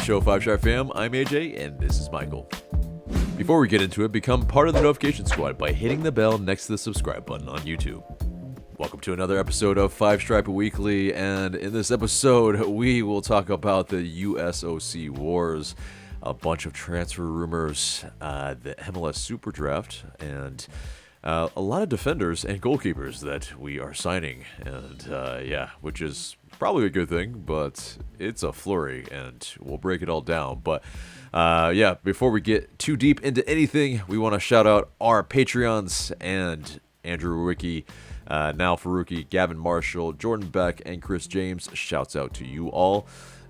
show, 5-Star Fam. I'm AJ, and this is Michael. Before we get into it, become part of the notification squad by hitting the bell next to the subscribe button on YouTube. Welcome to another episode of 5-Stripe Weekly, and in this episode, we will talk about the USOC Wars, a bunch of transfer rumors, the MLS SuperDraft, and a lot of defenders and goalkeepers that we are signing, and which is probably a good thing, but it's a flurry, and we'll break it all down. But before we get too deep into anything, we want to shout out our Patreons and Andrew Wicki, Now Faruqi, Gavin Marshall, Jordan Beck, and Chris James. Shouts out to you all.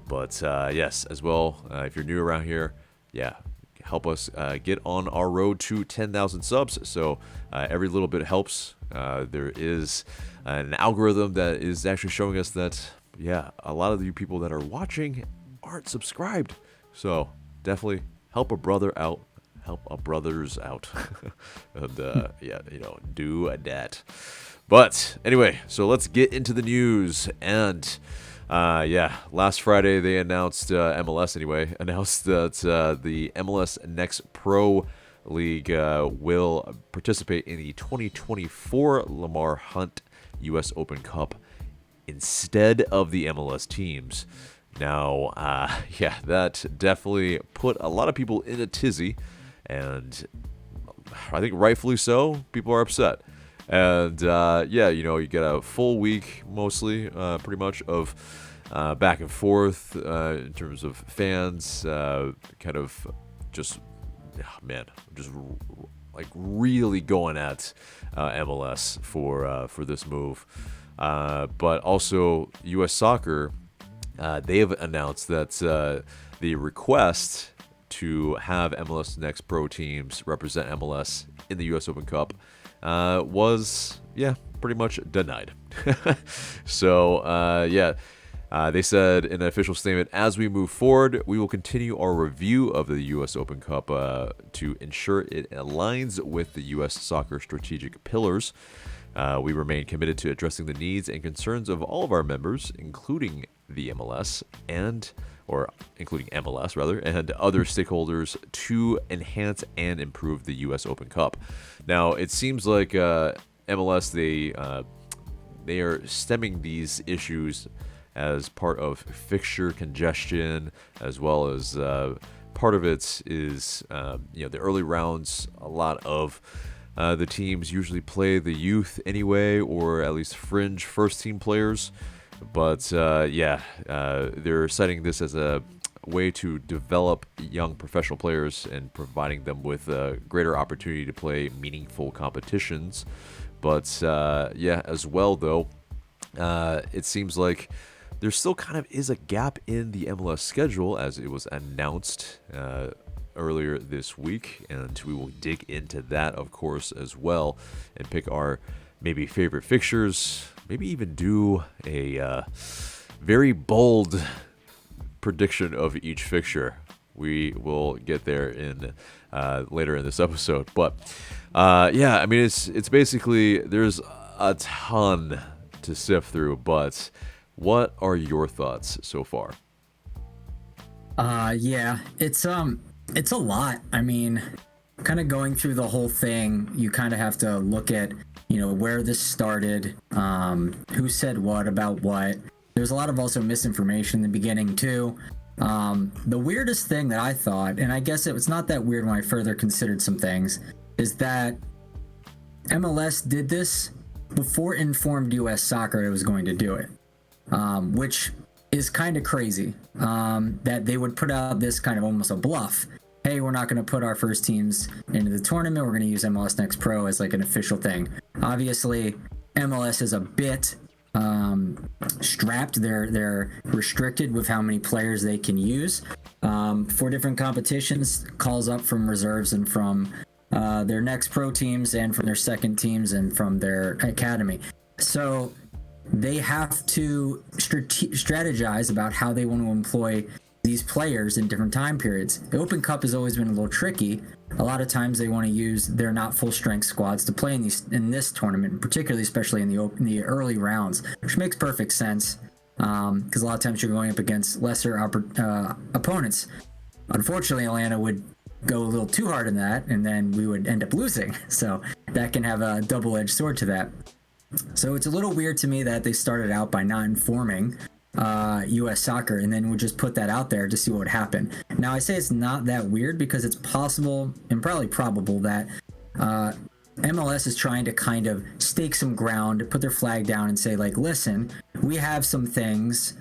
But yes, as well, if you're new around here, help us get on our road to 10,000 subs. So every little bit helps. There is an algorithm that is actually showing us that, a lot of you people that are watching aren't subscribed. So definitely help a brother out. Help our brothers out. And, do that. But anyway, so let's get into the news. And last Friday they announced, MLS announced that the MLS Next Pro League will participate in the 2024 Lamar Hunt US Open Cup instead of the MLS teams. Now, that definitely put a lot of people in a tizzy, and I think rightfully so. People are upset. And, you get a full week, mostly, pretty much, of back and forth in terms of fans, really going at MLS for this move. But also, U.S. Soccer, they have announced that the request to have MLS Next Pro teams represent MLS in the U.S. Open Cup was pretty much denied. So they said in an official statement, as we move forward, we will continue our review of the U.S. Open Cup to ensure it aligns with the U.S. soccer strategic pillars. We remain committed to addressing the needs and concerns of all of our members, including the MLS and other stakeholders, to enhance and improve the U.S. Open Cup. Now, it seems like MLS, they are stemming these issues as part of fixture congestion, as well as part of it is, the early rounds. A lot of the teams usually play the youth anyway, or at least fringe first-team players. But, they're citing this as a way to develop young professional players and providing them with a greater opportunity to play meaningful competitions. But, as well, though, it seems like there still kind of is a gap in the MLS schedule, as it was announced earlier this week, and we will dig into that, of course, as well, and pick our maybe favorite fixtures, maybe even do a very bold prediction of each fixture. We will get there in later in this episode, but it's basically, there's a ton to sift through, but what are your thoughts so far? It's a lot. I mean, kind of going through the whole thing, you kind of have to look at, where this started, who said what about what. There's a lot of also misinformation in the beginning too. The weirdest thing that I thought, and I guess it was not that weird when I further considered some things, is that MLS did this before informed US Soccer it was going to do it, which is kind of crazy, that they would put out this kind of almost a bluff. Hey, we're not going to put our first teams into the tournament. We're going to use MLS Next Pro as like an official thing. Obviously, MLS is a bit strapped. They're restricted with how many players they can use for different competitions. Calls up from reserves and from their Next Pro teams, and from their second teams, and from their academy. So they have to strategize about how they want to employ these players in different time periods. The Open Cup has always been a little tricky. A lot of times they want to use their not full strength squads to play in this tournament, particularly especially in the early rounds, which makes perfect sense. because a lot of times you're going up against lesser opponents. Unfortunately, Atlanta would go a little too hard in that, and then we would end up losing. So that can have a double-edged sword to that. So it's a little weird to me that they started out by not informing U.S. soccer and then would just put that out there to see what would happen. Now, I say it's not that weird because it's possible and probably probable that MLS is trying to kind of stake some ground, put their flag down and say, like, listen, we have some things.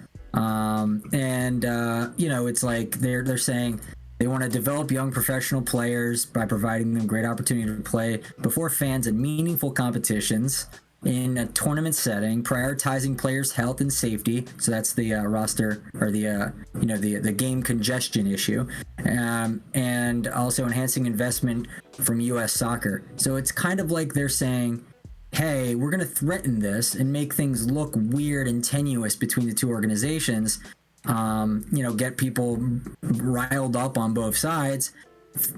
It's like they're saying they want to develop young professional players by providing them great opportunity to play before fans in meaningful competitions in a tournament setting, prioritizing players' health and safety. So that's the roster or the game congestion issue, and also enhancing investment from U.S. soccer. So it's kind of like they're saying, hey, we're going to threaten this and make things look weird and tenuous between the two organizations, get people riled up on both sides.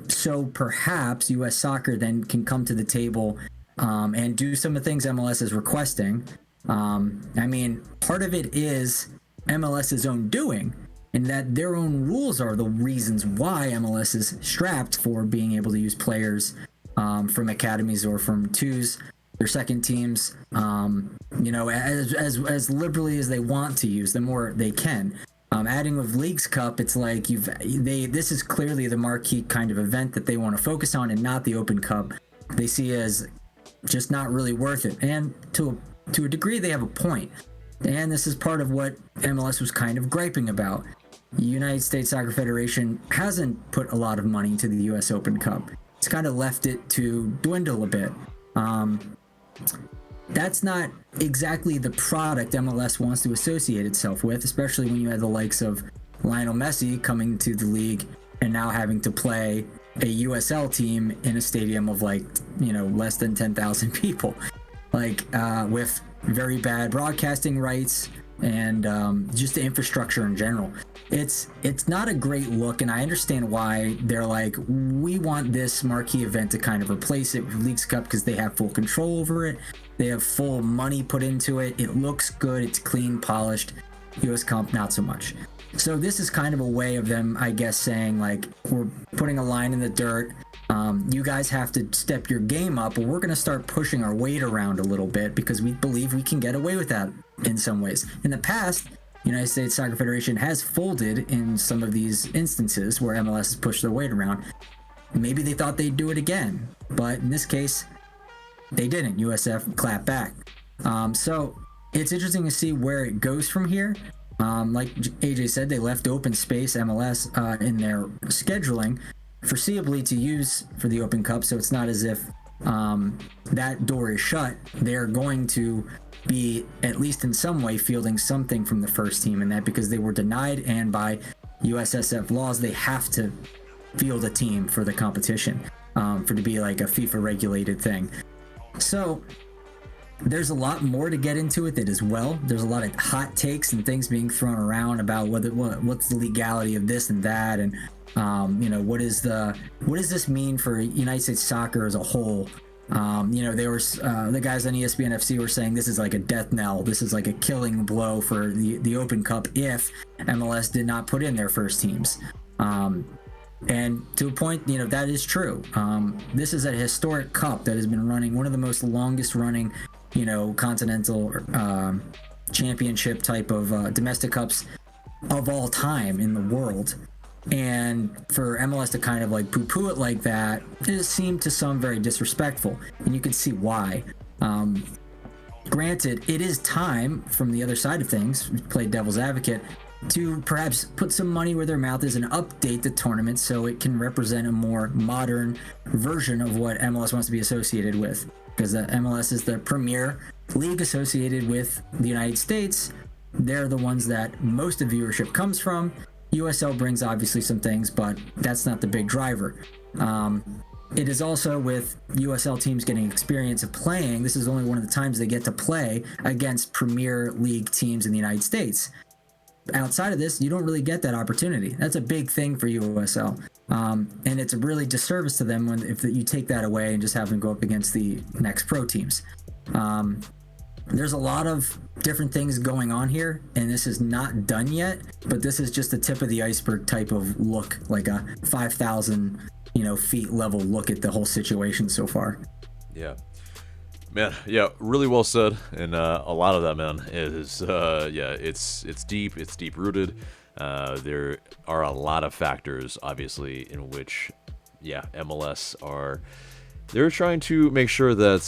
So perhaps U.S. soccer then can come to the table and do some of the things MLS is requesting. Part of it is MLS's own doing, and that their own rules are the reasons why MLS is strapped for being able to use players from academies or from twos, their second teams, as liberally as they want to use them, or they can. Adding with Leagues Cup, it's like this is clearly the marquee kind of event that they want to focus on, and not the Open Cup. They see as just not really worth it, and to a degree they have a point. And this is part of what MLS was kind of griping about. The United States Soccer Federation hasn't put a lot of money into the US Open Cup. It's kind of left it to dwindle a bit. That's not exactly the product MLS wants to associate itself with, especially when you have the likes of Lionel Messi coming to the league and now having to play a USL team in a stadium of less than 10,000 people, with very bad broadcasting rights and just the infrastructure in general. It's not a great look, and I understand why they're like, we want this marquee event to kind of replace it with Leagues Cup because they have full control over it. They have full money put into it. It looks good. It's clean, polished. US Cup, not so much. So this is kind of a way of them, I guess, saying, like, we're putting a line in the dirt. You guys have to step your game up, or we're going to start pushing our weight around a little bit because we believe we can get away with that in some ways. In the past, United States Soccer Federation has folded in some of these instances where MLS has pushed their weight around. Maybe they thought they'd do it again, but in this case, they didn't. USF clapped back. So it's interesting to see where it goes from here. Like AJ said, they left open space, MLS, in their scheduling, foreseeably to use for the Open Cup. So it's not as if that door is shut. They're going to be, at least in some way, fielding something from the first team, and that because they were denied, and by USSF laws, they have to field a team for the competition, for it to be like a FIFA regulated thing. So there's a lot more to get into with it as well. There's a lot of hot takes and things being thrown around about what's the legality of this and that, and what does this mean for United States soccer as a whole? They were the guys on ESPN FC were saying this is like a death knell. This is like a killing blow for the Open Cup if MLS did not put in their first teams. And to a point, that is true. This is a historic cup that has been running, one of the most longest running, continental championship type of domestic cups of all time in the world. And for MLS to kind of like poo-poo it like that, it seemed to some very disrespectful, and you can see why. Granted, it is time, from the other side of things, play devil's advocate, to perhaps put some money where their mouth is and update the tournament so it can represent a more modern version of what MLS wants to be associated with. Because the MLS is the premier league associated with the United States. They're the ones that most of viewership comes from. USL brings obviously some things, but that's not the big driver. It is also with USL teams getting experience of playing. This is only one of the times they get to play against Premier League teams in the United States. Outside of this, you don't really get that opportunity. That's a big thing for USL. And it's a really disservice to them if you take that away and just have them go up against the next pro teams. there's a lot of different things going on here, and this is not done yet, but this is just the tip of the iceberg type of look, like a 5,000 feet level look at the whole situation so far. Yeah, man. Yeah, really well said. And a lot of that, man, is it's deep rooted. There are a lot of factors, obviously, in which MLS they're trying to make sure that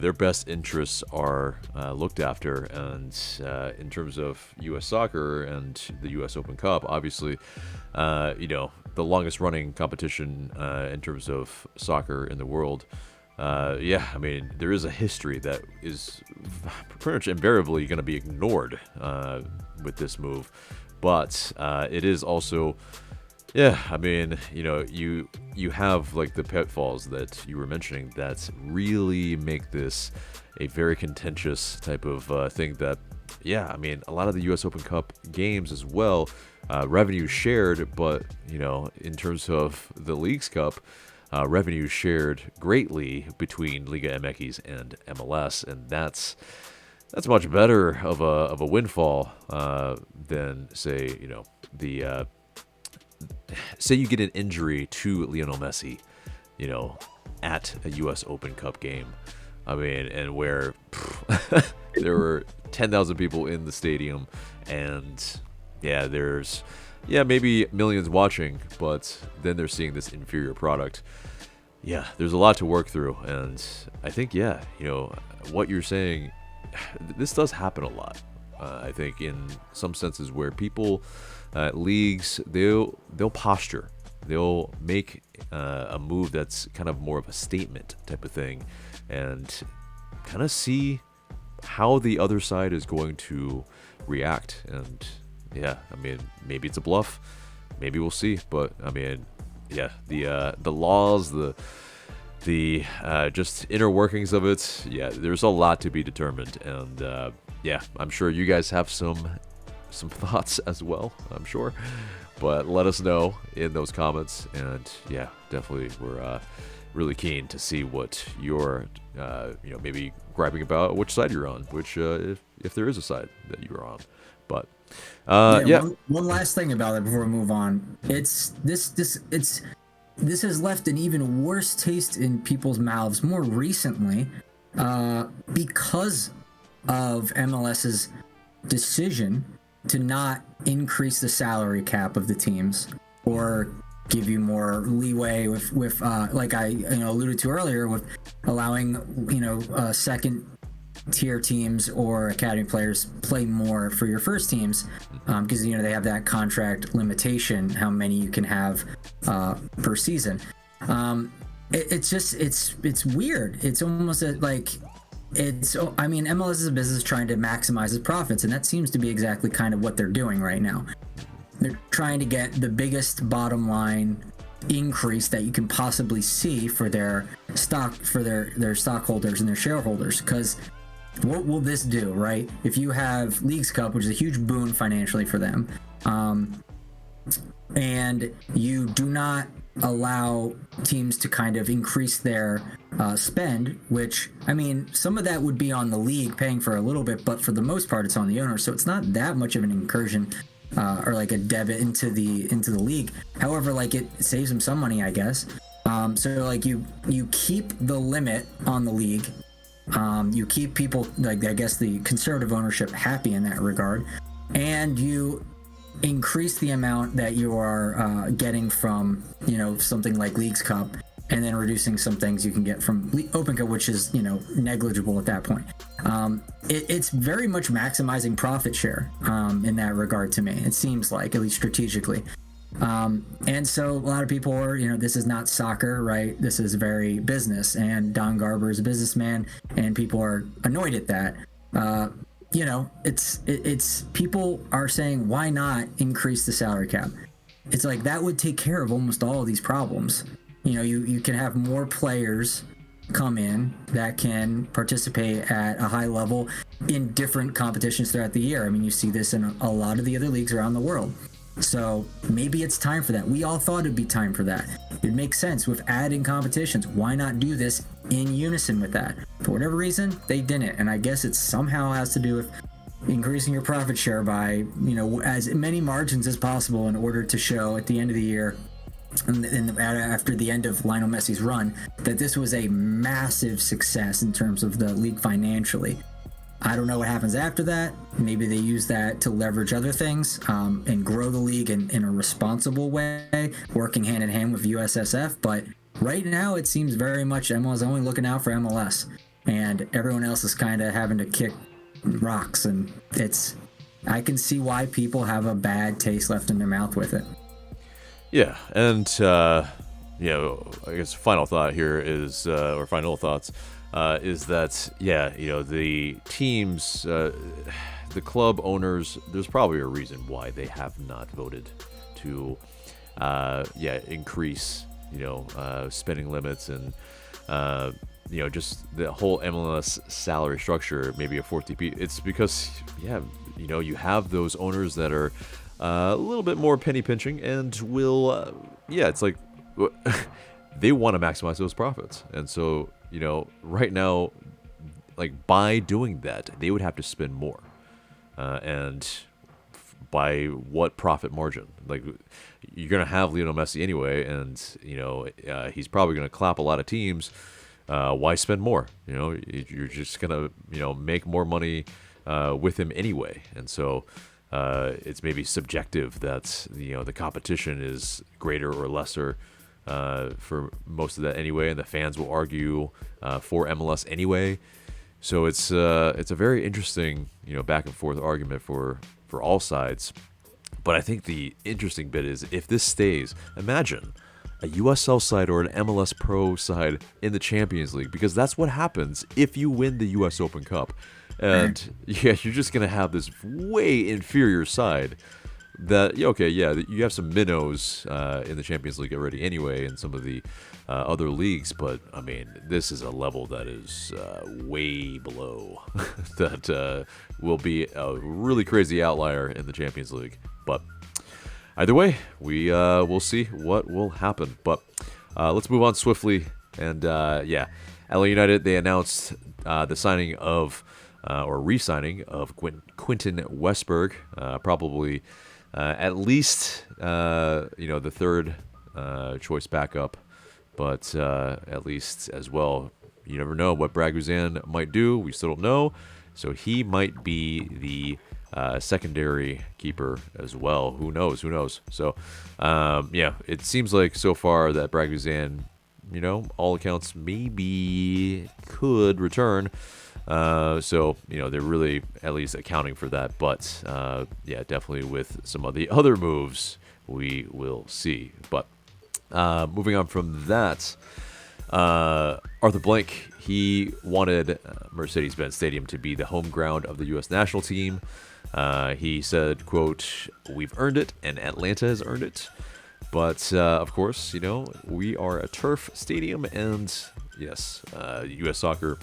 their best interests are looked after. And in terms of U.S. soccer and the U.S. Open Cup, obviously, the longest running competition in terms of soccer in the world. I mean, there is a history that is pretty much invariably going to be ignored with this move. But it is also... Yeah, I mean, you have like the pitfalls that you were mentioning that really make this a very contentious type of thing that, I mean, a lot of the U.S. Open Cup games as well, revenue shared, but, in terms of the Leagues Cup, revenue shared greatly between Liga MX and MLS, and that's much better of a windfall than, say, say you get an injury to Lionel Messi, at a U.S. Open Cup game. I mean, and where there were 10,000 people in the stadium, and there's maybe millions watching, but then they're seeing this inferior product. Yeah, there's a lot to work through, and I think what you're saying, this does happen a lot. I think in some senses where people, leagues, they'll posture, they'll make a move that's kind of more of a statement type of thing, and kind of see how the other side is going to react. And I mean, maybe it's a bluff, maybe we'll see, but I mean, the laws, the just inner workings of it, there's a lot to be determined. And I'm sure you guys have some thoughts as well, I'm sure, but let us know in those comments. And definitely we're really keen to see what you're maybe griping about, which side you're on, which if there is a side that you're on. But one last thing about it before we move on. This has left an even worse taste in people's mouths more recently because of MLS's decision to not increase the salary cap of the teams or give you more leeway with like I alluded to earlier, with allowing second tier teams or academy players play more for your first teams, because they have that contract limitation how many you can have per season. It's weird. It's almost MLS is a business trying to maximize its profits, and that seems to be exactly kind of what they're doing right now. They're trying to get the biggest bottom line increase that you can possibly see for their stock, for their stockholders and their shareholders. Because what will this do, right? If you have Leagues Cup, which is a huge boon financially for them, and you do not allow teams to kind of increase their spend, which, I mean, some of that would be on the league paying for a little bit, but for the most part it's on the owner, so it's not that much of an incursion or like a debit into the league. However, like, it saves them some money, I guess. So like you keep the limit on the league, you keep people, like, I guess the conservative ownership, happy in that regard, and you increase the amount that you are getting from something like Leagues Cup, and then reducing some things you can get from Open Cup, which is negligible at that point. It's very much maximizing profit share in that regard to me. It seems like, at least strategically. And so a lot of people are, this is not soccer, right? This is very business, and Don Garber is a businessman, and people are annoyed at that. It's people are saying, why not increase the salary cap? It's like, that would take care of almost all of these problems. You can have more players come in that can participate at a high level in different competitions throughout the year. I mean, you see this in a lot of the other leagues around the world. So maybe it's time for that. We all thought it'd be time for that. It makes sense with adding competitions. Why not do this in unison with that? For whatever reason, they didn't. And I guess it somehow has to do with increasing your profit share by, as many margins as possible in order to show at the end of the year and after the end of Lionel Messi's run that this was a massive success in terms of the league financially. I don't know what happens after that. Maybe they use that to leverage other things and grow the league in a responsible way, working hand in hand with USSF. But right now, it seems very much MLS only looking out for MLS, and everyone else is kind of having to kick rocks. And I can see why people have a bad taste left in their mouth with it. Yeah, and I guess final thought here is, or final thoughts. Is that, the teams, the club owners, there's probably a reason why they have not voted to, increase, spending limits and, just the whole MLS salary structure, maybe a 4TP. It's because, you have those owners that are a little bit more penny pinching and will, it's like they want to maximize those profits. And so, right now, like by doing that, they would have to spend more. And by what profit margin? Like you're going to have Lionel Messi anyway, and, he's probably going to clap a lot of teams. Why spend more? You're just going to, make more money with him anyway. And so it's maybe subjective that, the competition is greater or lesser for most of that anyway, and the fans will argue for MLS anyway. So it's a very interesting, back and forth argument for all sides. But I think the interesting bit is if this stays, imagine a USL side or an MLS Pro side in the Champions League, because that's what happens if you win the US Open Cup. And you're just going to have this way inferior side that, you have some minnows in the Champions League already anyway, and some of the other leagues, but, I mean, this is a level that is way below that will be a really crazy outlier in the Champions League. But either way, we'll see what will happen. But let's move on swiftly. And, LA United, they announced the signing of, or re-signing of Quentin Westberg, probably at least, the third choice backup, but at least as well. You never know what Gregersen might do. We still don't know. So he might be the secondary keeper as well. Who knows? So, it seems like so far that Gregersen, all accounts maybe could return. So, they're really at least accounting for that. But, definitely with some of the other moves, we will see. But moving on from that, Arthur Blank, he wanted Mercedes-Benz Stadium to be the home ground of the U.S. national team. He said, quote, "We've earned it, and Atlanta has earned it. But, of course, we are a turf stadium, and yes, U.S. soccer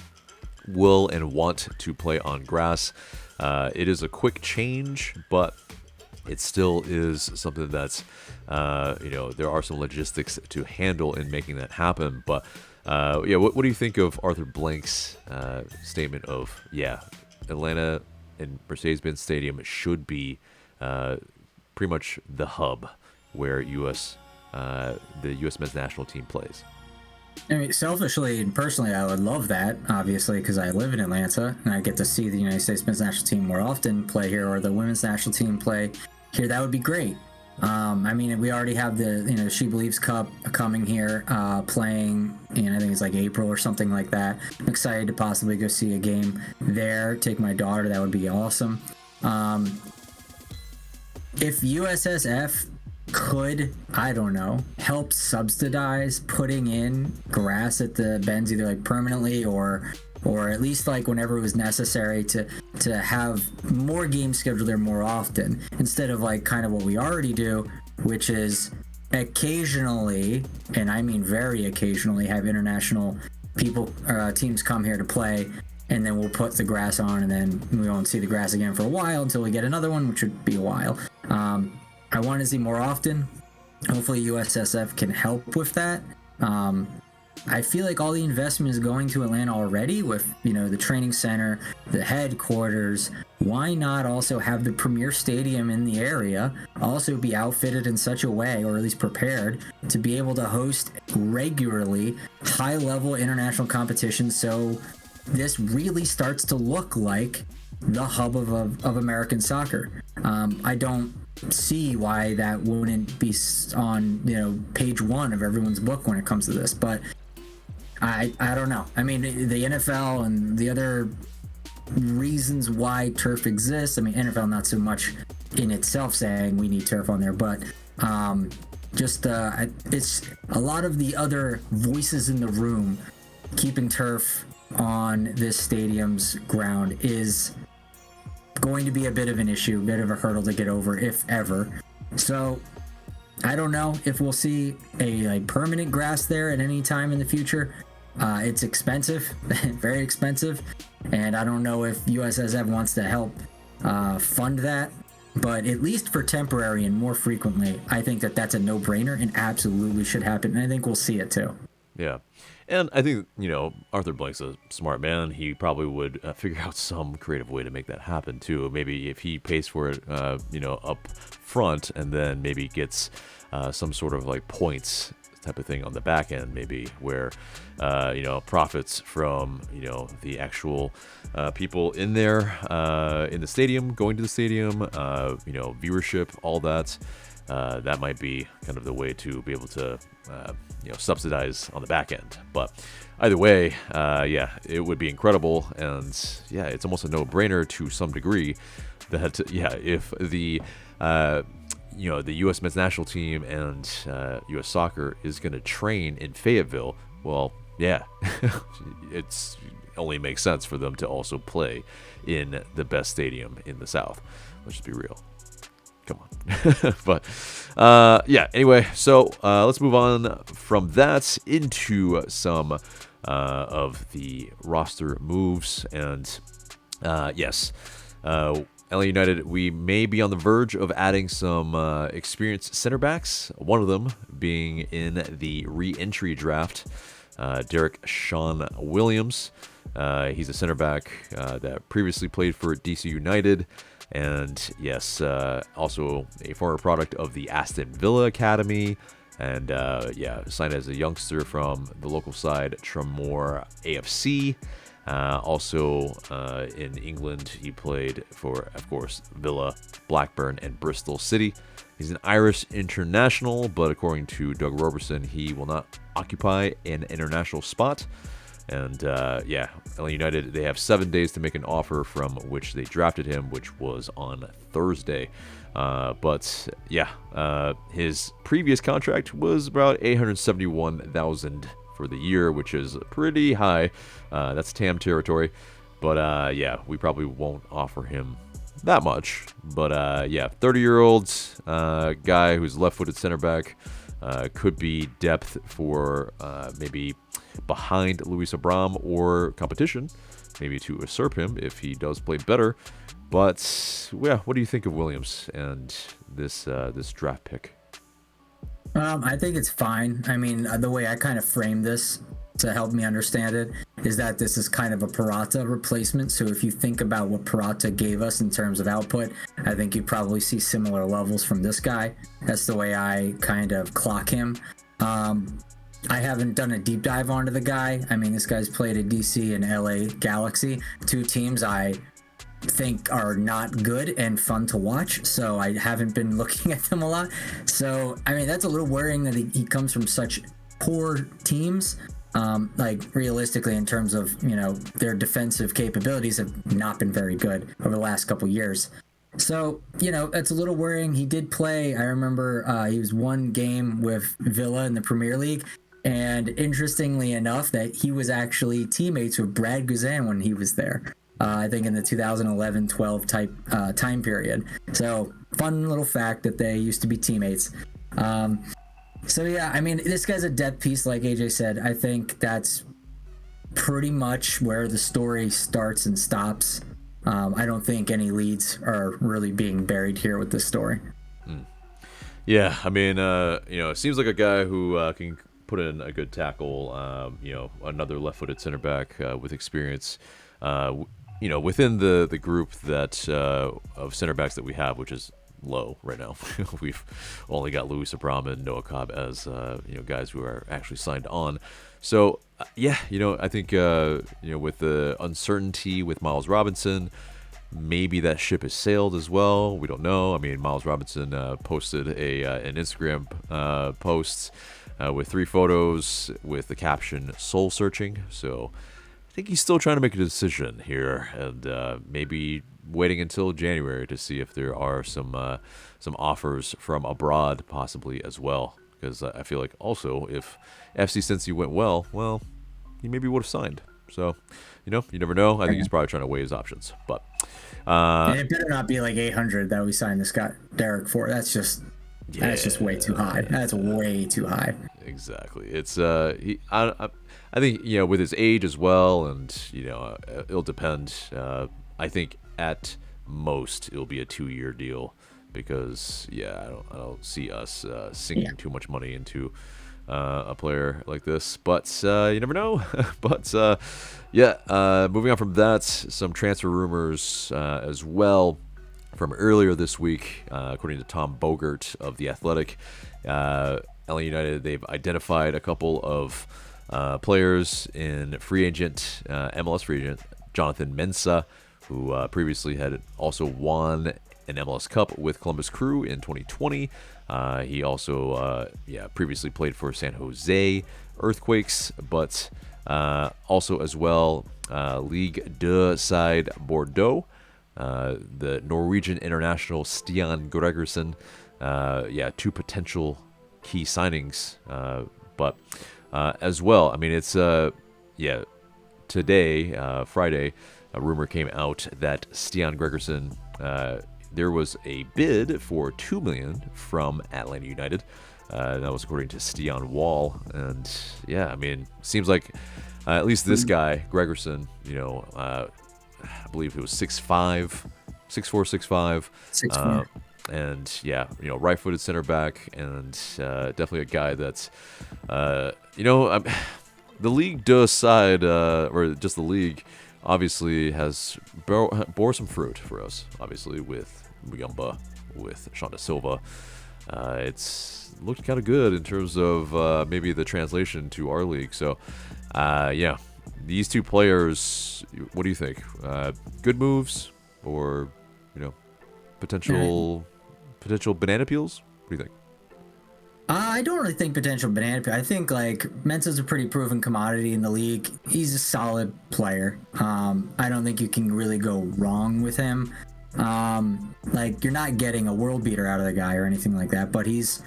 will and want to play on grass. It is a quick change, but it still is something that's, there are some logistics to handle in making that happen. But, what do you think of Arthur Blank's statement of, Atlanta and Mercedes-Benz Stadium should be pretty much the hub where the U.S. men's national team plays? I mean, selfishly and personally, I would love that, obviously, because I live in Atlanta and I get to see the United States men's national team more often play here, or the women's national team play here. That would be great. I mean, we already have the, She Believes Cup coming here, playing in, I think it's like April or something like that. I'm excited to possibly go see a game there, take my daughter. That would be awesome. If USSF could, I don't know, help subsidize putting in grass at the bends, either like permanently or at least like whenever it was necessary to have more games scheduled there more often, instead of like kind of what we already do, which is occasionally, and I mean very occasionally, have international teams come here to play, and then we'll put the grass on, and then we won't see the grass again for a while until we get another one, which would be a while. I want to see more often. Hopefully USSF can help with that. I feel like all the investment is going to Atlanta already with, the training center, the headquarters. Why not also have the premier stadium in the area also be outfitted in such a way, or at least prepared, to be able to host regularly high-level international competitions, so this really starts to look like the hub of American soccer. I don't see why that wouldn't be on page one of everyone's book when it comes to this, but I don't know. I mean, the NFL and the other reasons why turf exists, I mean, NFL not so much in itself saying we need turf on there, but it's a lot of the other voices in the room keeping turf on this stadium's ground is going to be a bit of an issue, a bit of a hurdle to get over, if ever. So I don't know if we'll see a permanent grass there at any time in the future. It's expensive, very expensive, and I don't know if USSF wants to help fund that. But at least for temporary and more frequently, I think that's a no-brainer and absolutely should happen. And I think we'll see it too. Yeah. And I think, Arthur Blank's a smart man. He probably would figure out some creative way to make that happen, too. Maybe if he pays for it, up front, and then maybe gets some sort of points type of thing on the back end, maybe where, profits from, the actual people in there, in the stadium, going to the stadium, viewership, all that. That might be kind of the way to be able to, subsidize on the back end. But either way, it would be incredible. And it's almost a no-brainer to some degree that, if the, the U.S. men's national team and U.S. soccer is going to train in Fayetteville, well, it's only makes sense for them to also play in the best stadium in the South. Let's just be real. Come on. But anyway, so let's move on from that into some of the roster moves. And LA United, we may be on the verge of adding some experienced center backs, one of them being in the re-entry draft, Derek Sean Williams. He's a center back that previously played for DC United. And also a former product of the Aston Villa Academy. And signed as a youngster from the local side, Tramore AFC. Also in England, he played for, of course, Villa, Blackburn, and Bristol City. He's an Irish international, but according to Doug Roberson, he will not occupy an international spot. And LA United, they have 7 days to make an offer from which they drafted him, which was on Thursday. His previous contract was about $871,000 for the year, which is pretty high. That's TAM territory. But we probably won't offer him that much. But 30-year-old guy who's left-footed center back, could be depth for maybe behind Luis Abram or competition, maybe to usurp him if he does play better. But what do you think of Williams and this draft pick? I think it's fine. I mean, the way I kind of frame this to help me understand it is that this is kind of a Purata replacement. So if you think about what Purata gave us in terms of output, I think you'd probably see similar levels from this guy. That's the way I kind of clock him. I haven't done a deep dive onto the guy. I mean, this guy's played at DC and LA Galaxy, two teams I think are not good and fun to watch, so I haven't been looking at them a lot. So I mean, that's a little worrying that he comes from such poor teams. Realistically, in terms of their defensive capabilities have not been very good over the last couple years. So that's a little worrying. He did play, I remember he was one game with Villa in the Premier League, and interestingly enough, that he was actually teammates with Brad Guzan when he was there. I think in the 2011-12 type time period. So fun little fact that they used to be teammates. I mean, this guy's a depth piece, like AJ said. I think that's pretty much where the story starts and stops. I don't think any leads are really being buried here with this story. Yeah, I mean, it seems like a guy who can put in a good tackle. Another left-footed center back with experience. Within the group that of center backs that we have, which is low right now. We've only got Louis Abram and Noah Cobb as guys who are actually signed on. So I think with the uncertainty with Miles Robinson, maybe that ship has sailed as well. We don't know. I mean, Miles Robinson posted an Instagram post with 3 photos with the caption "Soul Searching." So I think he's still trying to make a decision here, and maybe waiting until January to see if there are some offers from abroad possibly as well. Because I feel like also if FC Cincy went well, he maybe would have signed. So, you never know. I think he's probably trying to weigh his options. But and it better not be like 800 that we signed this guy Derek for. That's just way too high. That's way too high. Exactly. It's I think with his age as well, and it'll depend. I think at most it'll be a 2-year deal because I don't see us sinking too much money into a player like this, but you never know. But moving on from that, some transfer rumors as well from earlier this week. According to Tom Bogert of The Athletic, LA United, they've identified a couple of players in MLS free agent Jonathan Mensah, who previously had also won an MLS Cup with Columbus Crew in 2020. He also previously played for San Jose Earthquakes, but also as well Ligue 2 side Bordeaux, the Norwegian international Stian Gregersen. 2 potential key signings, but as well, I mean, it's today, Friday, a rumor came out that Stian Gregersen, there was a bid for $2 million from Atlanta United. That was according to Stian Wall, and I mean, seems like at least this guy Gregersen, I believe he was 6'5", 6'4", 6'5", and right-footed center back, and definitely a guy that's the Ligue 2 side, or just the league, obviously has bore some fruit for us. Obviously with Muyumba, with Shonda Silva, it's looked kind of good in terms of maybe the translation to our league. So these 2 players, what do you think? Good moves, or potential banana peels? What do you think? I don't really think potential banana peel. I think like Mensah's a pretty proven commodity in the league. He's a solid player. I don't think you can really go wrong with him. Like, you're not getting a world beater out of the guy or anything like that, but he's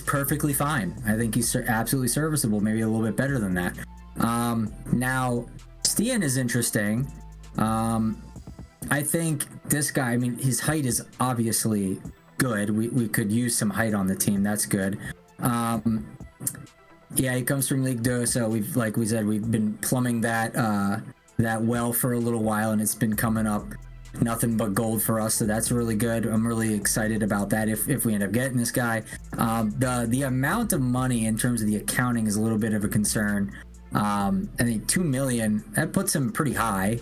perfectly fine. I think he's absolutely serviceable, maybe a little bit better than that. Now, Stian is interesting. I think this guy, I mean, his height is obviously good. We could use some height on the team. That's good. He comes from Ligue 2, so we've been plumbing that well for a little while, and it's been coming up nothing but gold for us, so that's really good. I'm really excited about that if we end up getting this guy. The amount of money in terms of the accounting is a little bit of a concern. I think $2 million, that puts him pretty high.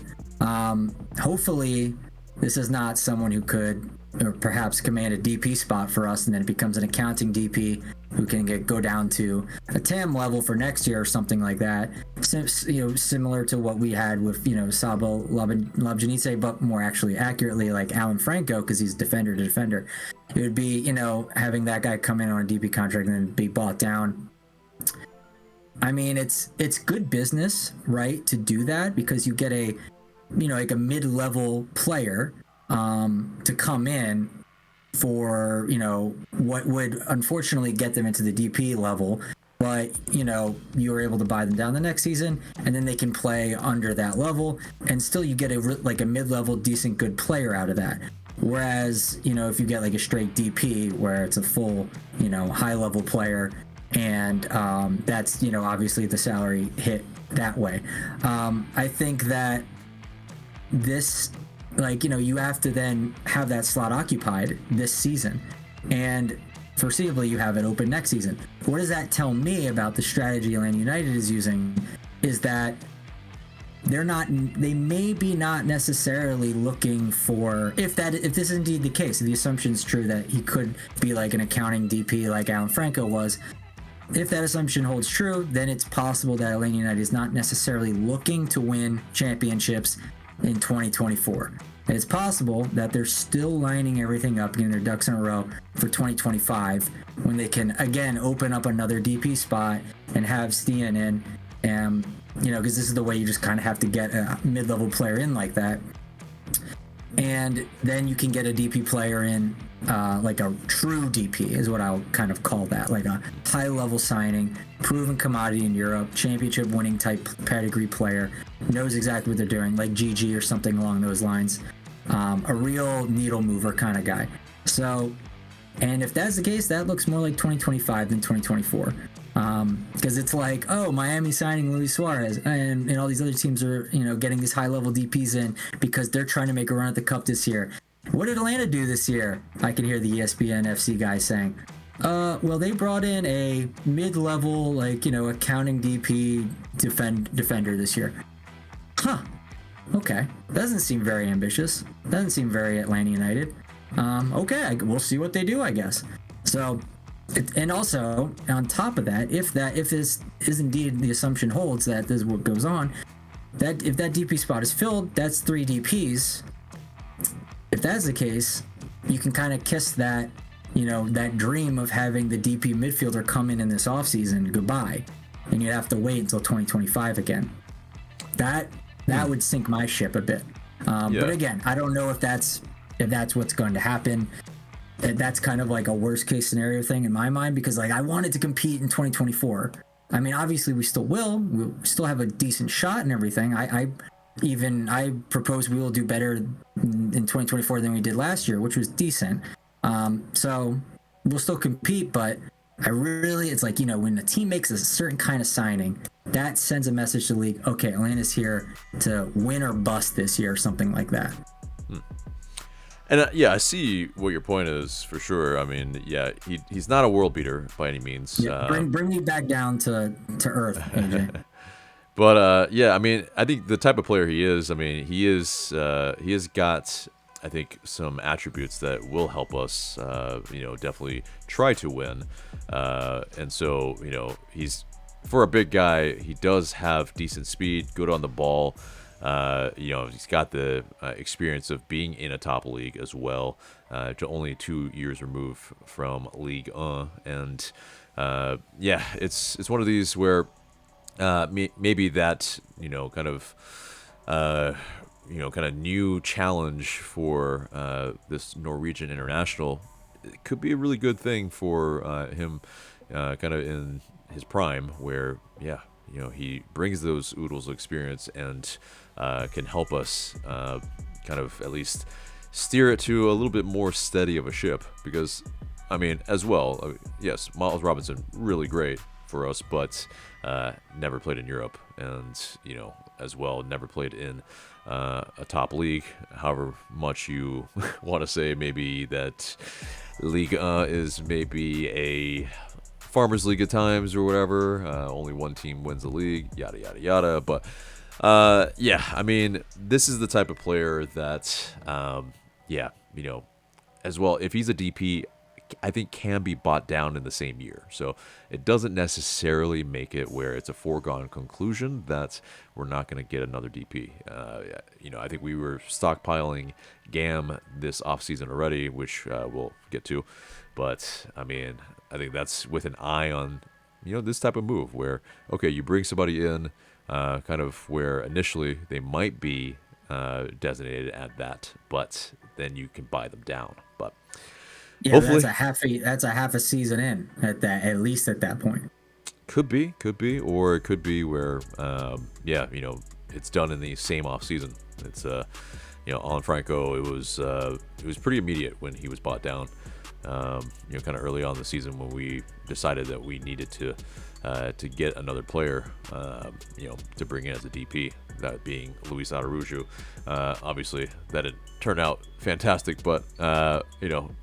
Hopefully this is not someone who could or perhaps command a DP spot for us, and then it becomes an accounting DP who can go down to a TAM level for next year or something like that. Similar to what we had with Sabo Labjanice, but more actually accurately like Alan Franco, because he's defender to defender. It would be having that guy come in on a DP contract and then be bought down. I mean, it's good business, right, to do that, because you get a like a mid-level player to come in for what would unfortunately get them into the DP level, but you were able to buy them down the next season, and then they can play under that level, and still you get a mid-level decent good player out of that. Whereas if you get like a straight DP where it's a full high-level player, and that's obviously the salary hit that way. I think that this, you have to then have that slot occupied this season, and foreseeably you have it open next season. What does that tell me about the strategy Atlanta United is using? Is that they may be not necessarily looking for, if this is indeed the case, if the assumption is true that he could be like an accounting DP like Alan Franco was. If that assumption holds true, then it's possible that Atlanta United is not necessarily looking to win championships in 2024. And it's possible that they're still lining everything up, getting their ducks in a row for 2025, when they can again open up another DP spot and have Stian in, and because this is the way you just kind of have to get a mid-level player in like that, and then you can get a DP player in, like a true DP is what I'll kind of call that, like a high-level signing, proven commodity in Europe, championship-winning type pedigree player, knows exactly what they're doing, like GG or something along those lines. A real needle mover kind of guy. So, and if that's the case, that looks more like 2025 than 2024. Because it's like, oh, Miami signing Luis Suarez, and all these other teams are, getting these high-level DPs in because they're trying to make a run at the Cup this year. What did Atlanta do this year? I can hear the ESPN FC guy saying, well, they brought in a mid-level, accounting DP defender this year. Huh. Okay. Doesn't seem very ambitious. Doesn't seem very Atlanta United. Okay, we'll see what they do, I guess. So, and also, on top of that, if this is indeed the assumption holds that this is what goes on, that if that DP spot is filled, that's 3 DPs. If that's the case, you can kind of kiss that, that dream of having the DP midfielder come in this offseason goodbye, and you'd have to wait until 2025 again. That would sink my ship a bit. But again, I don't know if that's what's going to happen. That's kind of like a worst case scenario thing in my mind, because I wanted to compete in 2024. I mean, obviously we still will. We'll still have a decent shot and everything. I propose we will do better in 2024 than we did last year, which was decent. So we'll still compete, but it's like, when a team makes a certain kind of signing, that sends a message to the league. Okay, Atlanta's here to win or bust this year, or something like that. And I see what your point is for sure. I mean, he's not a world beater by any means. Yeah, bring me back down to earth, AJ. But I mean, I think the type of player he is. I mean, he has got, I think, some attributes that will help us, definitely try to win. And so, he's, for a big guy, he does have decent speed, good on the ball. He's got the experience of being in a top league as well, to only 2 years removed from Ligue 1. And it's one of these where maybe that kind of new challenge for this Norwegian international, it could be a really good thing for him, kind of in his prime, where he brings those oodles of experience and can help us kind of at least steer it to a little bit more steady of a ship. Because, I mean, as well, yes, Miles Robinson, really great for us, but never played in Europe, and as well, never played in a top league. However much you want to say maybe that Ligue 1 is maybe a Farmers League at times or whatever, only one team wins the league, yada yada yada. But I mean, this is the type of player that as well, if he's a DP, I think can be bought down in the same year. So it doesn't necessarily make it where it's a foregone conclusion that we're not going to get another DP. I think we were stockpiling GAM this offseason already, which we'll get to. But, I mean, I think that's with an eye on, this type of move where, okay, you bring somebody in kind of where initially they might be designated at that, but then you can buy them down. But hopefully, that's a half a season in at least at that point. Could be, or it could be where, it's done in the same off season. It's on Franco, it was pretty immediate when he was bought down. Kind of early on in the season when we decided that we needed to get another player, to bring in as a DP, that being Luis Araujo. Obviously, that didn't turn out fantastic, but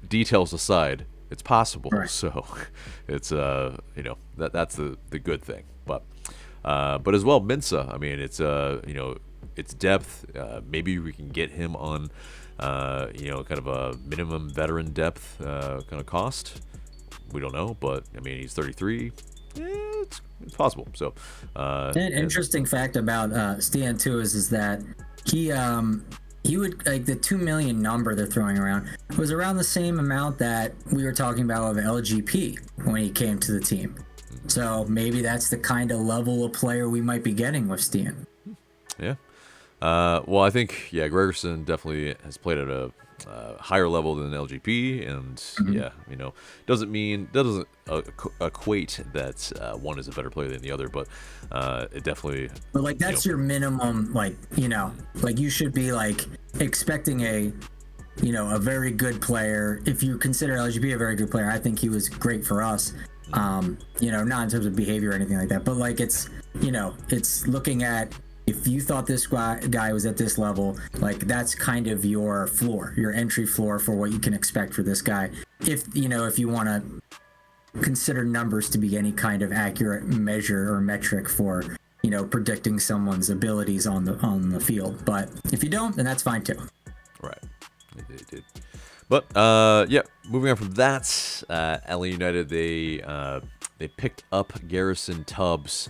details aside, it's possible. Right. So it's that's the good thing. But as well, Mensah. I mean, it's it's depth. Maybe we can get him on kind of a minimum veteran depth kind of cost. We don't know, but I mean, he's 33. It's possible. So An interesting fact about Stian too is that he would, like, the 2 million number they're throwing around was around the same amount that we were talking about of LGP when he came to the team. So maybe that's the kind of level of player we might be getting with Stian. Yeah. Well, I think Gregersen definitely has played at a higher level than LGP, and doesn't equate that one is a better player than the other, but it definitely. But like that's your minimum, like you should be like expecting a very good player. If you consider LGP a very good player, I think he was great for us. Not in terms of behavior or anything like that, but like it's looking at. If you thought this guy was at this level, like that's kind of your floor, your entry floor for what you can expect for this guy. If you want to consider numbers to be any kind of accurate measure or metric for, predicting someone's abilities on the field. But if you don't, then that's fine too. Right. It did. But moving on from that, LA United they picked up Garrison Tubbs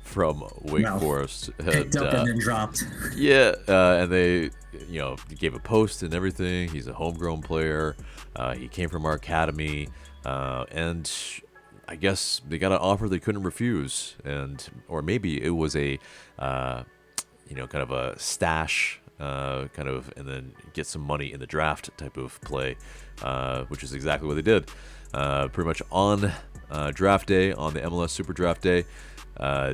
from Wake Forest. Picked up and then dropped. Yeah, and they gave a post and everything. He's a homegrown player. He came from our academy, and I guess they got an offer they couldn't refuse, or maybe it was a kind of a stash. And then get some money in the draft type of play, which is exactly what they did. Pretty much on draft day, on the MLS SuperDraft day,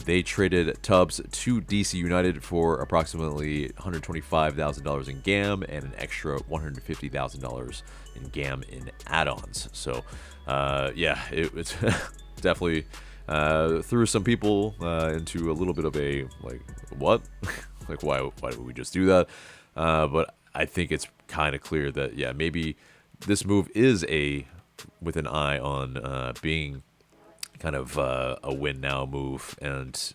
they traded Tubbs to DC United for approximately $125,000 in GAM and an extra $150,000 in GAM in add-ons. So, it's definitely threw some people into a little bit of a like, what? Like, why would we just do that? But I think it's kind of clear that, maybe this move is with an eye on being kind of a win now move, and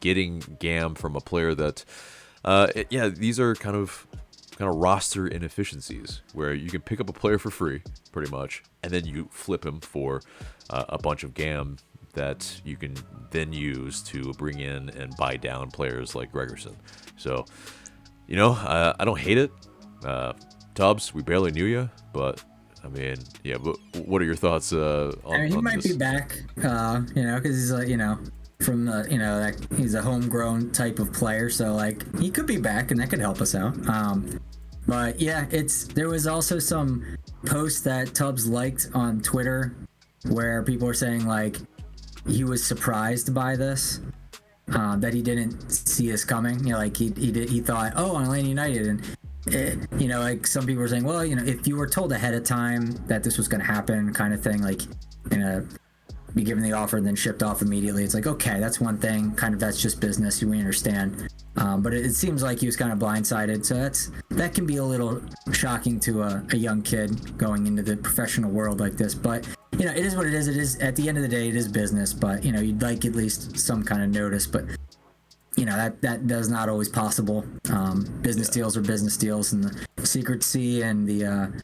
getting GAM from a player that these are kind of roster inefficiencies where you can pick up a player for free pretty much, and then you flip him for a bunch of GAM that you can then use to bring in and buy down players like Gregersen. So I don't hate it. Tubbs, we barely knew you, but I mean, but what are your thoughts on he might this? be back, because he's from the, he's a homegrown type of player, so like he could be back and that could help us out. But there was also some posts that Tubbs liked on Twitter where people were saying like he was surprised by this, that he didn't see us coming. He thought, on Atlanta United, and like some people were saying, well, if you were told ahead of time that this was going to happen, kind of thing, like be given the offer and then shipped off immediately, it's like, okay, that's one thing, kind of, that's just business, we understand. But it seems like he was kind of blindsided, so that can be a little shocking to a young kid going into the professional world like this. But it is what it is. It is, at the end of the day, it is business. But you'd like at least some kind of notice. But that is not always possible. Business deals are business deals, and the secrecy and the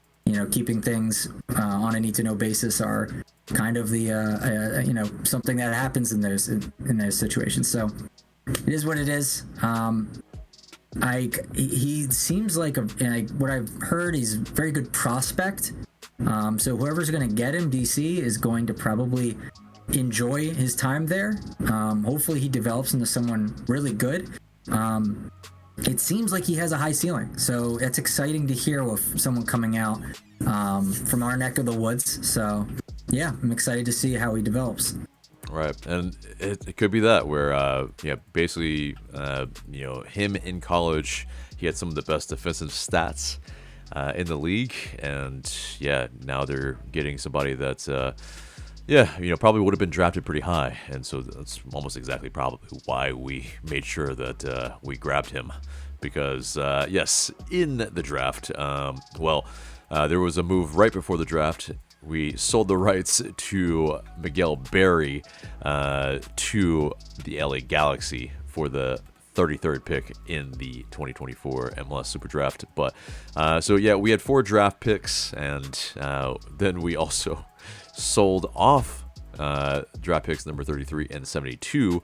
keeping things on a need to know basis are kind of the something that happens in those situations. So it is what it is. He seems like what I've heard, he's a very good prospect. So whoever's going to get him, DC, is going to probably enjoy his time there. Hopefully he develops into someone really good. It seems like he has a high ceiling, so it's exciting to hear with someone coming out from our neck of the woods. So I'm excited to see how he develops. Right, and it could be that where basically him in college, he had some of the best defensive stats in the league, and now they're getting somebody that's probably would have been drafted pretty high, and so that's almost exactly probably why we made sure that we grabbed him, because, yes, in the draft, there was a move right before the draft. We sold the rights to Miguel Berry to the LA Galaxy for the 33rd pick in the 2024 MLS SuperDraft. But we had 4 draft picks, and then we also sold off draft picks number 33 and 72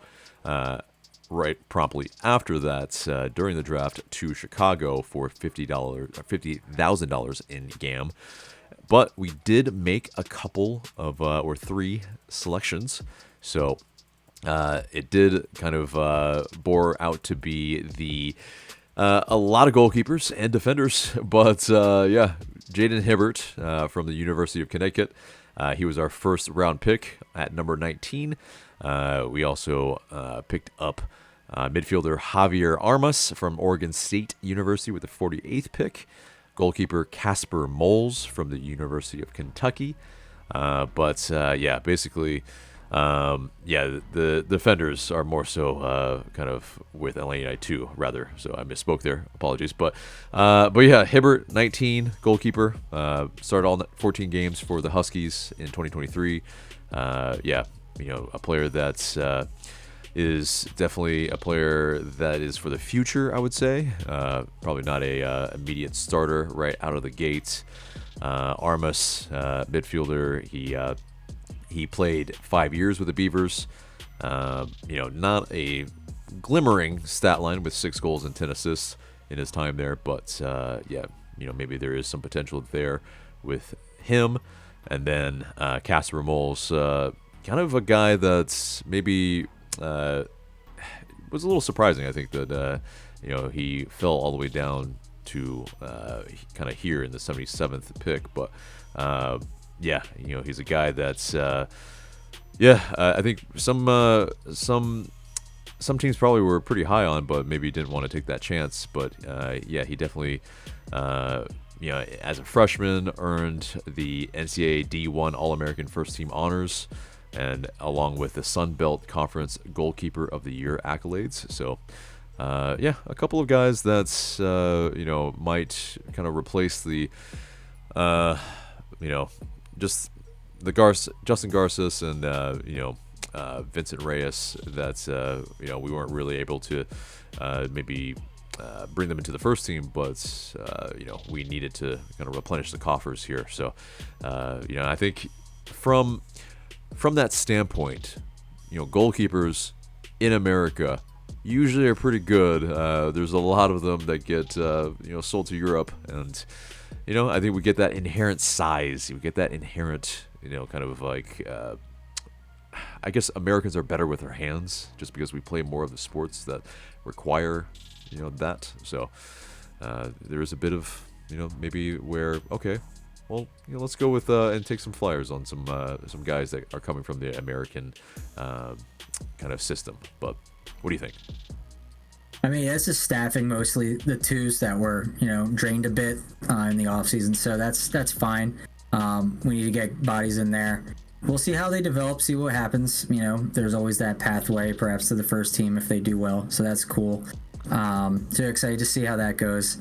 right promptly after that during the draft to Chicago for $50,000 in GAM. But we did make a couple of or 3 selections, so it did kind of bore out to be a lot of goalkeepers and defenders. But Jaden Hibbert from the University of Connecticut, he was our first round pick at number 19. We also picked up midfielder Javier Armas from Oregon State University with the 48th pick. Goalkeeper Casper Moles from the University of Kentucky. Basically, the defenders are more so kind of with LA United 2, rather. So I misspoke there. Apologies. But Hibbert, 19, goalkeeper. Started all 14 games for the Huskies in 2023. A player that's is definitely a player that is for the future, I would say. Probably not a immediate starter right out of the gates. Armas, midfielder, he played 5 years with the Beavers. Not a glimmering stat line with 6 goals and 10 assists in his time there, but maybe there is some potential there with him. And then Casper Moles, kind of a guy that's maybe was a little surprising. I think that he fell all the way down to kind of here in the 77th pick, but he's a guy that's I think some teams probably were pretty high on, but maybe didn't want to take that chance. But he definitely as a freshman earned the NCAA D1 All-American First Team honors, and along with the Sun Belt Conference Goalkeeper of the Year accolades. So, a couple of guys that's, might kind of replace the, just the Justin Garces and, Vincent Reyes that, we weren't really able to maybe bring them into the first team, but, we needed to kind of replenish the coffers here. So, I think from that standpoint, goalkeepers in America usually are pretty good. There's a lot of them that get sold to Europe, and I think we get that inherent size. We get that inherent kind of like I guess Americans are better with their hands just because we play more of the sports that require that. So there is a bit of maybe where well, let's go with and take some flyers on some guys that are coming from the American kind of system. But what do you think? I mean, this is staffing mostly the 2s that were drained a bit in the offseason, so that's fine. We need to get bodies in there. We'll see how they develop, see what happens. There's always that pathway, perhaps to the first team if they do well, so that's cool. So excited to see how that goes.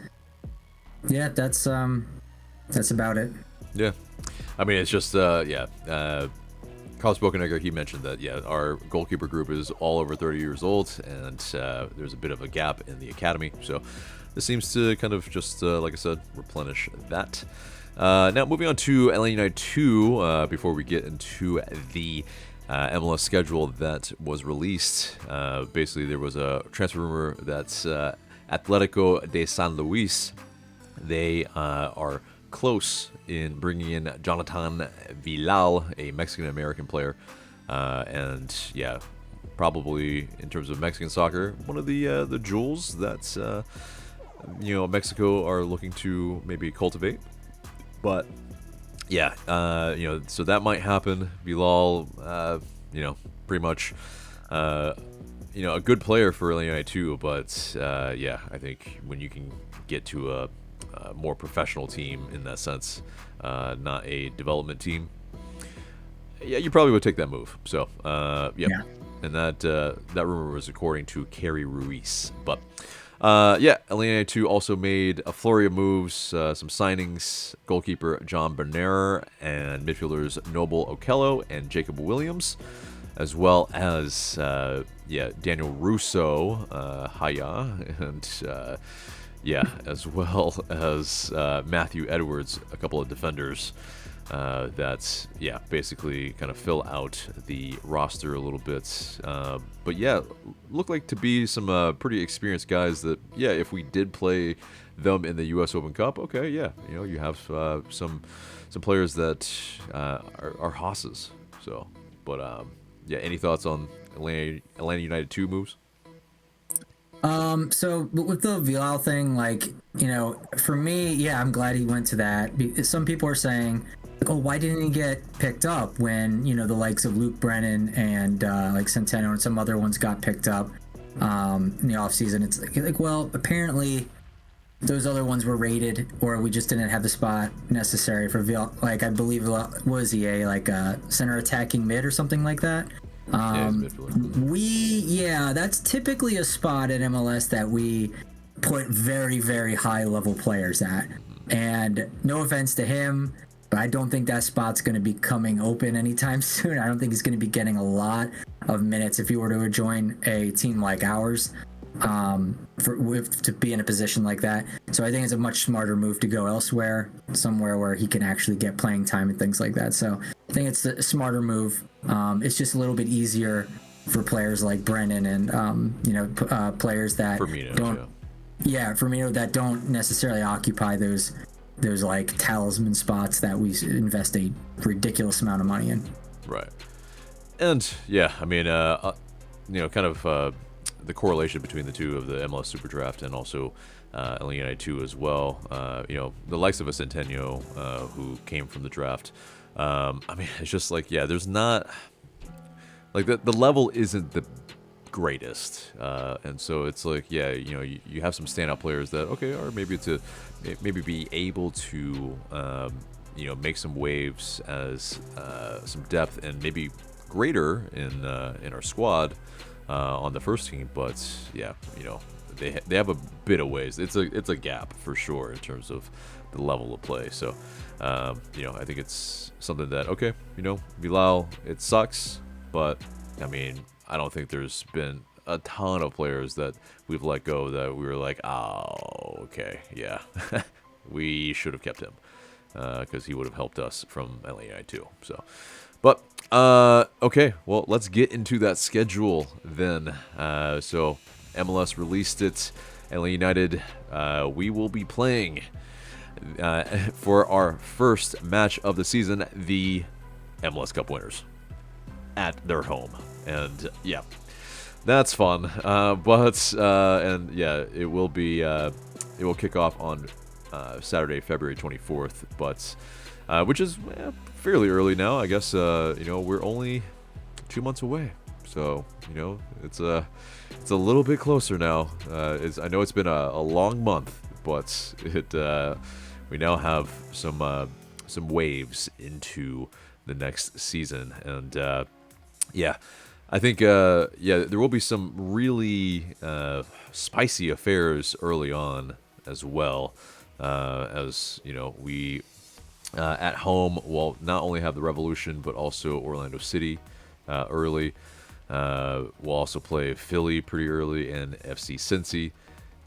Yeah, that's about it. Yeah. I mean, it's just, Carlos Bocanegra, he mentioned that, our goalkeeper group is all over 30 years old, and there's a bit of a gap in the academy. So this seems to kind of just, like I said, replenish that. Now, moving on to LA United 2, before we get into the MLS schedule that was released. Basically, there was a transfer rumor that's Atletico de San Luis. They are close in bringing in Jonathan Villal, a Mexican-American player. And probably in terms of Mexican soccer, one of the jewels that's, Mexico are looking to maybe cultivate. But so that might happen. Villal, pretty much, a good player for LA United too. But I think when you can get to a more professional team in that sense, not a development team, you probably would take that move. So, and that rumor was according to Kerry Ruiz. But Yeah, Atlanta 2 also made a flurry of moves, some signings, goalkeeper John Berner and midfielders Noble Okello and Jacob Williams, as well as Daniel Russo, Haya, and as well as Matthew Edwards, a couple of defenders that basically kind of fill out the roster a little bit. But yeah, look like to be some pretty experienced guys that, if we did play them in the U.S. Open Cup, okay, you have some players that are hosses. So, but any thoughts on Atlanta United 2 moves? So with the Vilal thing, for me, I'm glad he went to that. Some people are saying, oh, why didn't he get picked up when, the likes of Luke Brennan and Centeno and some other ones got picked up in the offseason? It's like, well, apparently those other ones were rated, or we just didn't have the spot necessary for Vilal. I believe, was he a center attacking mid or something like that? That's typically a spot at MLS that we put very, very high level players at. And no offense to him, but I don't think that spot's going to be coming open anytime soon. I don't think he's going to be getting a lot of minutes if he were to join a team like ours, to be in a position like that. So I think it's a much smarter move to go elsewhere, somewhere where he can actually get playing time and things like that. So I think it's a smarter move. It's just a little bit easier for players like Brennan and players that Firmino, that don't necessarily occupy those talisman spots that we invest a ridiculous amount of money in. Right. And kind of the correlation between the two of the MLS SuperDraft and also Atlanta United 2 as well. The likes of a Centeno who came from the draft. It's just there's not the level isn't the greatest, and so it's you have some standout players that are maybe be able to make some waves as some depth and maybe greater in our squad on the first team, but they have a bit of ways. It's a gap for sure in terms of the level of play. So I think it's something that Vilal, it sucks, but I don't think there's been a ton of players that we've let go that we were like, oh, okay, yeah, we should have kept him because he would have helped us from Atlanta United too. So, but okay, well, let's get into that schedule then. So MLS released it. Atlanta United, we will be playing for our first match of the season, the MLS Cup winners at their home. And that's fun. It will be it will kick off on Saturday, February 24th, but which is fairly early now. I guess we're only 2 months away, so it's a little bit closer now. I know it's been a long month, but we now have some waves into the next season, and I think there will be some really spicy affairs early on as well, as we at home will not only have the Revolution but also Orlando City early. We'll also play Philly pretty early and FC Cincy.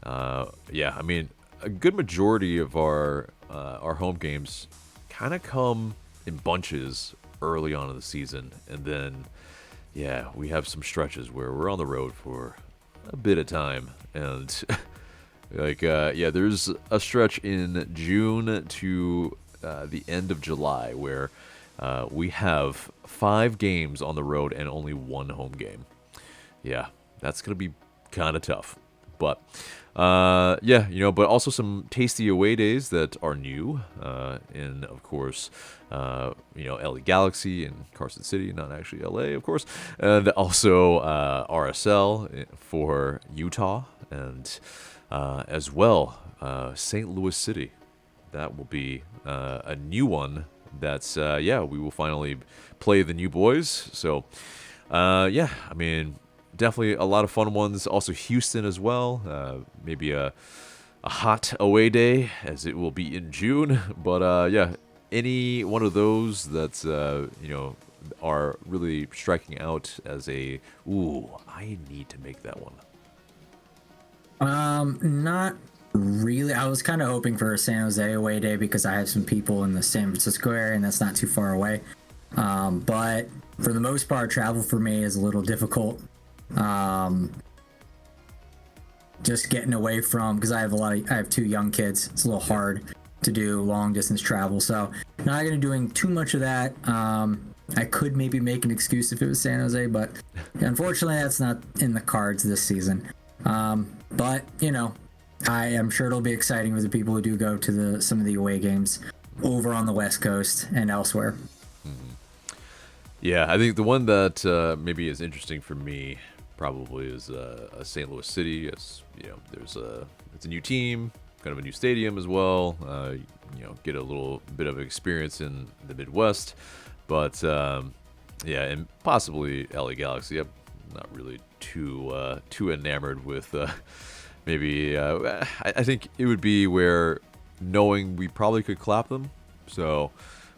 A good majority of our home games kind of come in bunches early on in the season, and then we have some stretches where we're on the road for a bit of time, and there's a stretch in June to the end of July where we have 5 games on the road and only 1 home game. That's gonna be kind of tough, but but also some tasty away days that are new, in, of course, LA Galaxy and Carson City, not actually LA, of course, and also RSL for Utah, and as well St. Louis City. That will be a new one. That's we will finally play the new boys. So definitely a lot of fun ones. Also Houston as well. Maybe a hot away day, as it will be in June. But yeah, any one of those that are really striking out as a I need to make that one. Not really. I was kind of hoping for a San Jose away day because I have some people in the San Francisco area, and that's not too far away. But for the most part, travel for me is a little difficult. Just getting away from, because I have 2 young kids. It's a little hard to do long distance travel, so not gonna doing too much of that. I could maybe make an excuse if it was San Jose, but unfortunately that's not in the cards this season. But I am sure it'll be exciting for the people who do go to some of the away games over on the West Coast and elsewhere. Yeah, I think the one that maybe is interesting for me probably is St. Louis City. As it's a new team, kind of a new stadium as well. Get a little bit of experience in the Midwest, but yeah, and possibly LA Galaxy. I'm not really too enamored with maybe. I think it would be where knowing we probably could clap them, so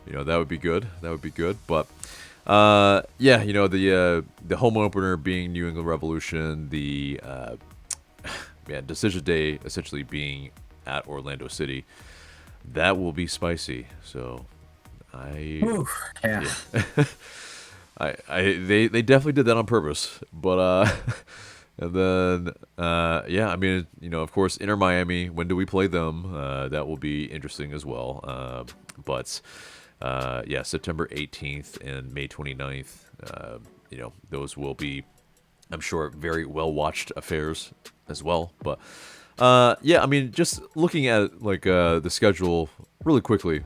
that would be good. That would be good, but. Yeah, the home opener being New England Revolution, the decision day essentially being at Orlando City, that will be spicy. So, yeah. They definitely did that on purpose, but and then yeah, I mean, of course, Inter Miami. When do we play them? That will be interesting as well. But. Yeah, September 18th and May 29th. Those will be, I'm sure, very well-watched affairs as well. But, yeah, I mean, just looking at, the schedule really quickly,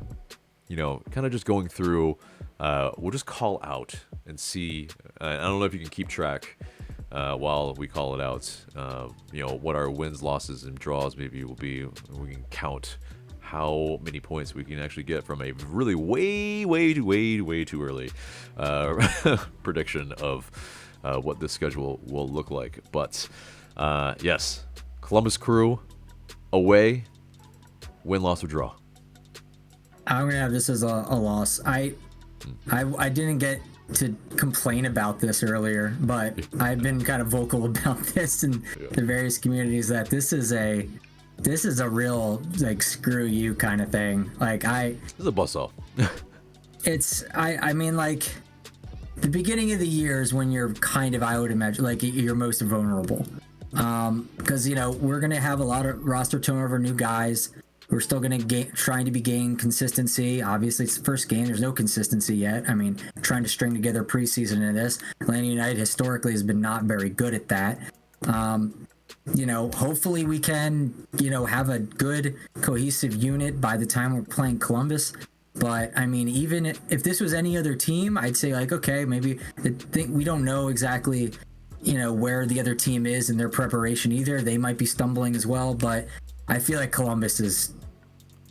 kind of just going through, we'll just call out and see. I don't know if you can keep track while we call it out, what our wins, losses, and draws maybe will be. We can count how many points we can actually get from a really way too early prediction of what this schedule will look like. But yes, Columbus Crew away, win, loss, or draw. I'm gonna have this as a loss. I didn't get to complain about this earlier, but I've been kind of vocal about this in the various communities that this is a real screw you kind of thing. This is a bust off. I mean, the beginning of the year is when you're kind of, I would imagine, you're most vulnerable. Because we're gonna have a lot of roster turnover, new guys. We're still gonna trying to gain consistency. Obviously, it's the first game. There's no consistency yet. I mean, trying to string together preseason in this. Atlanta United historically has been not very good at that. Hopefully we can, have a good cohesive unit by the time we're playing Columbus. But I mean, even if this was any other team, I'd say okay, maybe we don't know exactly, where the other team is in their preparation either. They might be stumbling as well, but I feel like Columbus is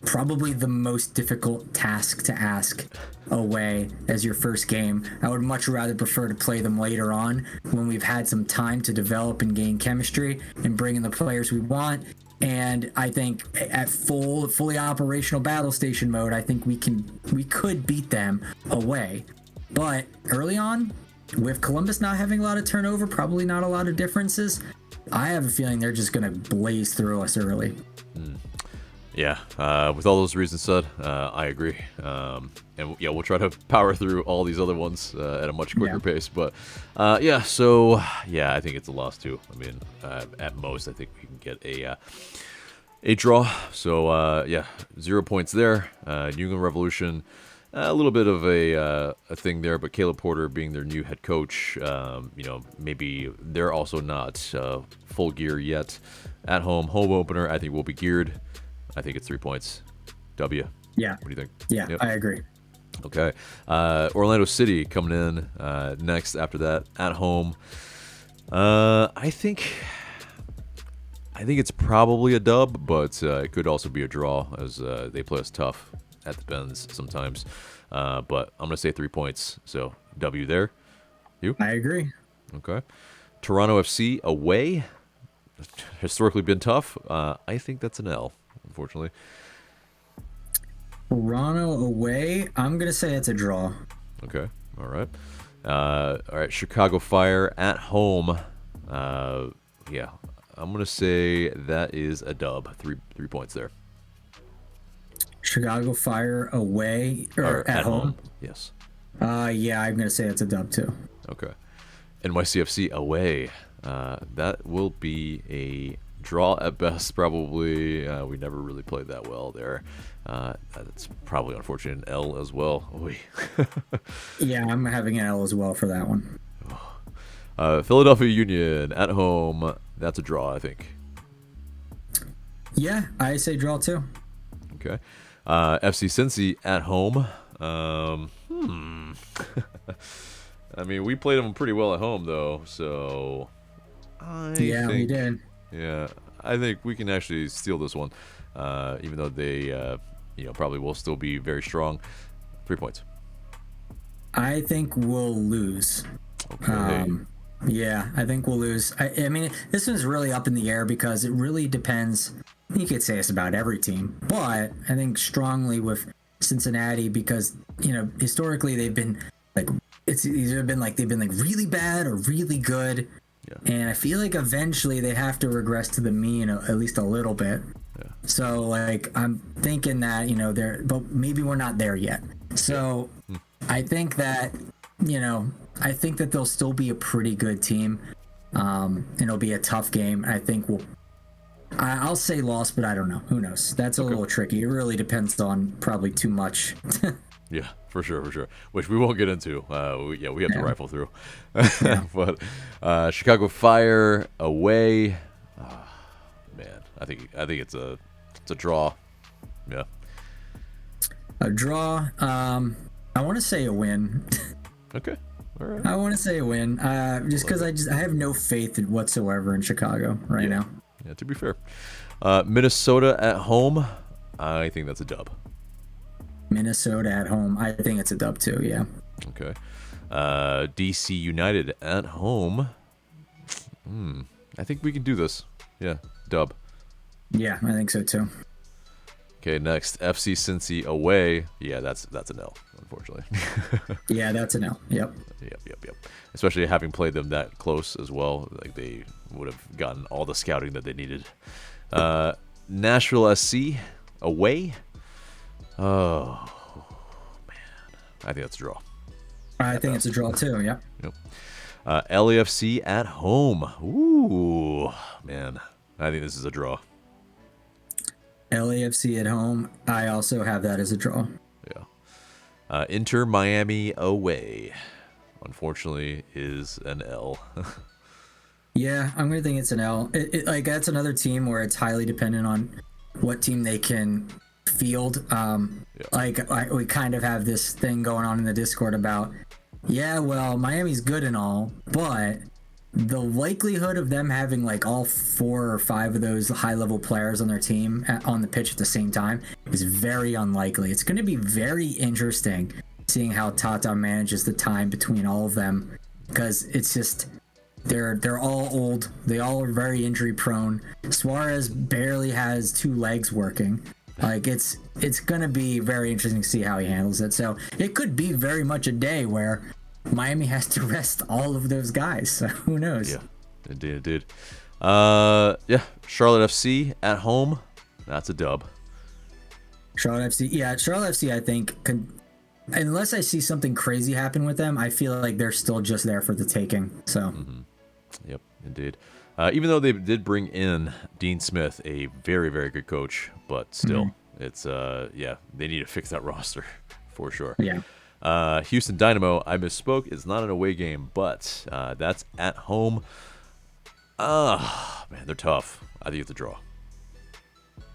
probably the most difficult task to ask away as your first game. I would much rather prefer to play them later on when we've had some time to develop and gain chemistry and bring in the players we want. And I think at fully operational battle station mode, I think we could beat them away. But early on, with Columbus not having a lot of turnover, probably not a lot of differences, I have a feeling they're just going to blaze through us early. Yeah, with all those reasons said, I agree. And yeah, we'll try to power through all these other ones at a much quicker pace. But yeah, so yeah, I think it's a loss too. I mean, at most, I think we can get a draw. So yeah, 0 points there. New England Revolution, a little bit of a thing there, but Caleb Porter being their new head coach, maybe they're also not full gear yet. At home opener, I think we'll be geared. I think it's 3 points. W. Yeah. What do you think? Yeah, yep. I agree. Okay. Orlando City coming in next after that at home. I think it's probably a dub, but it could also be a draw as they play us tough at the Bends sometimes. But I'm going to say 3 points. So W there. You? I agree. Okay. Toronto FC away. Historically been tough. I think that's an L, unfortunately. Toronto away. I'm gonna say it's a draw. Okay. All right. All right. Chicago Fire at home. Yeah. I'm gonna say that is a dub. Three points there. Chicago Fire away or at home? Yes. Yeah, I'm gonna say it's a dub too. Okay. NYCFC away. That will be a draw at best, probably. We never really played that well there. That's probably unfortunate. An L as well. Yeah, I'm having an L as well for that one. Philadelphia Union at home. That's a draw, I think. Yeah, I say draw too. Okay. FC Cincy at home. I mean, we played them pretty well at home, though, so we think, did. Yeah, I think we can actually steal this one, even though they, probably will still be very strong. 3 points. I think we'll lose. Okay. Yeah, I think we'll lose. I mean, this one's really up in the air because it really depends. You could say this about every team, but I think strongly with Cincinnati because, historically they've been like, it's either been like they've been like really bad or really good. Yeah. And I feel like eventually they have to regress to the mean at least a little bit. Yeah. So like I'm thinking that, but maybe we're not there yet. So I think that, I think that they'll still be a pretty good team. And it'll be a tough game. I think I'll say loss, but I don't know. Who knows? That's a little tricky. It really depends on probably too much. Yeah, for sure. Which we won't get into. We have to rifle through. But Chicago Fire away. Man, I think it's a draw. Yeah. A draw. I want to say a win. Okay. All right. I want to say a win. Just because I have no faith whatsoever in Chicago right now. Yeah, to be fair. Minnesota at home. I think that's a dub. Minnesota at home. I think it's a dub too, yeah. Okay. DC United at home. I think we can do this. Yeah, dub. Yeah, I think so too. Okay, next FC Cincy away. Yeah, that's an L, unfortunately. Yeah, that's an L. Yep. Yep. Especially having played them that close as well. Like they would have gotten all the scouting that they needed. Nashville SC away. Oh man, I think that's a draw. I think it's a draw too. Yeah. Yep. LAFC at home. Ooh man, I think this is a draw. LAFC at home. I also have that as a draw. Yeah. Inter Miami away. Unfortunately, is an L. Yeah, I'm gonna think it's an L. Like that's another team where it's highly dependent on what team they can field. We kind of have this thing going on in the Discord about, well, Miami's good and all, but the likelihood of them having like all 4 or 5 of those high-level players on their team on the pitch at the same time is very unlikely. It's going to be very interesting seeing how Tata manages the time between all of them because it's just they're all old. They all are very injury prone. Suarez barely has 2 legs working. Like it's gonna be very interesting to see how he handles it. So it could be very much a day where Miami has to rest all of those guys. So who knows? Yeah, indeed. Charlotte FC at home. That's a dub. Charlotte FC. I think unless I see something crazy happen with them, I feel like they're still just there for the taking. So. Yep, indeed. Even though they did bring in Dean Smith, a very, very good coach, but still, it's they need to fix that roster for sure. Yeah. Houston Dynamo, I misspoke. It's not an away game, but that's at home. Man, they're tough. I think it's a draw.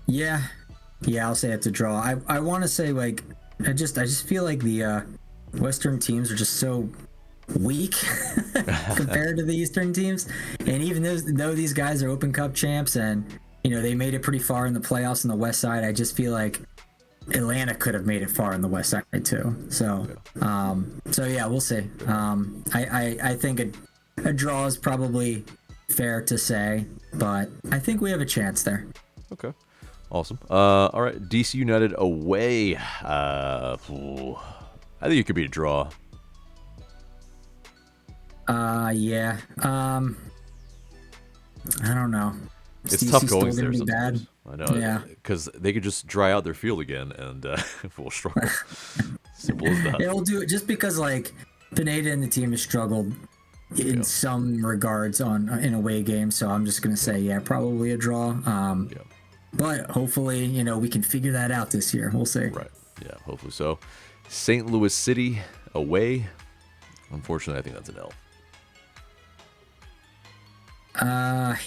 Yeah, I'll say it's a draw. I want to say like I just feel like the Western teams are just so weak compared to the Eastern teams, and even though these guys are Open Cup champs and they made it pretty far in the playoffs on the West Side, I just feel like Atlanta could have made it far on the West Side too. So we'll see. I think a draw is probably fair to say, but I think we have a chance there. Okay. Awesome. All right. DC United away. I think it could be a draw. Yeah. I don't know. It's DC tough going still there gonna be sometimes. bad? I know. Yeah. Because they could just dry out their field again and we'll struggle. Simple as that. It'll do it just because like Pineda and the team has struggled in some regards in away games. So I'm just gonna say probably a draw. But hopefully, we can figure that out this year. We'll see. Right. Yeah, hopefully so. St. Louis City away. Unfortunately, I think that's an L.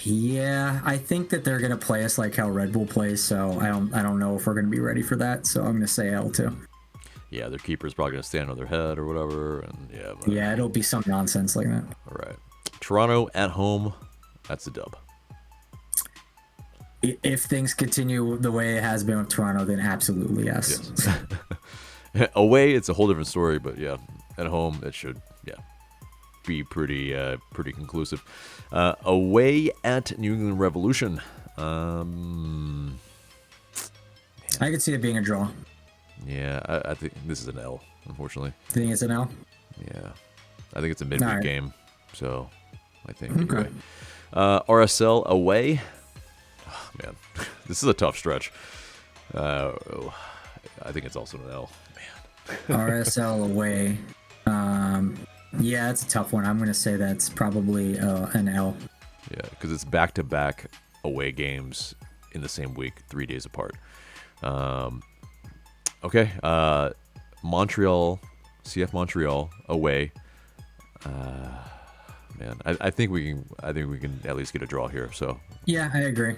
Yeah, I think that they're gonna play us like how Red Bull plays, so I don't know if we're gonna be ready for that. So I'm gonna say L too. Yeah, their keeper's probably gonna stand on their head or whatever, and yeah, it'll be some nonsense like that. All right, Toronto at home. That's a dub. If things continue the way it has been with Toronto, then absolutely yes. Away, it's a whole different story, but yeah, at home it should be pretty conclusive. Away at New England Revolution. I could see it being a draw. Yeah, I think this is an L, unfortunately. Think it's an L? Yeah, I think it's a midweek game, so I think. Okay. RSL away. Oh, man, this is a tough stretch. I think it's also an L. Man. RSL away. Yeah, it's a tough one. I'm going to say that's probably an L. Yeah, because it's back-to-back away games in the same week, 3 days apart. Okay, Montreal, CF Montreal away. Man, I think we can at least get a draw here. So yeah, I agree.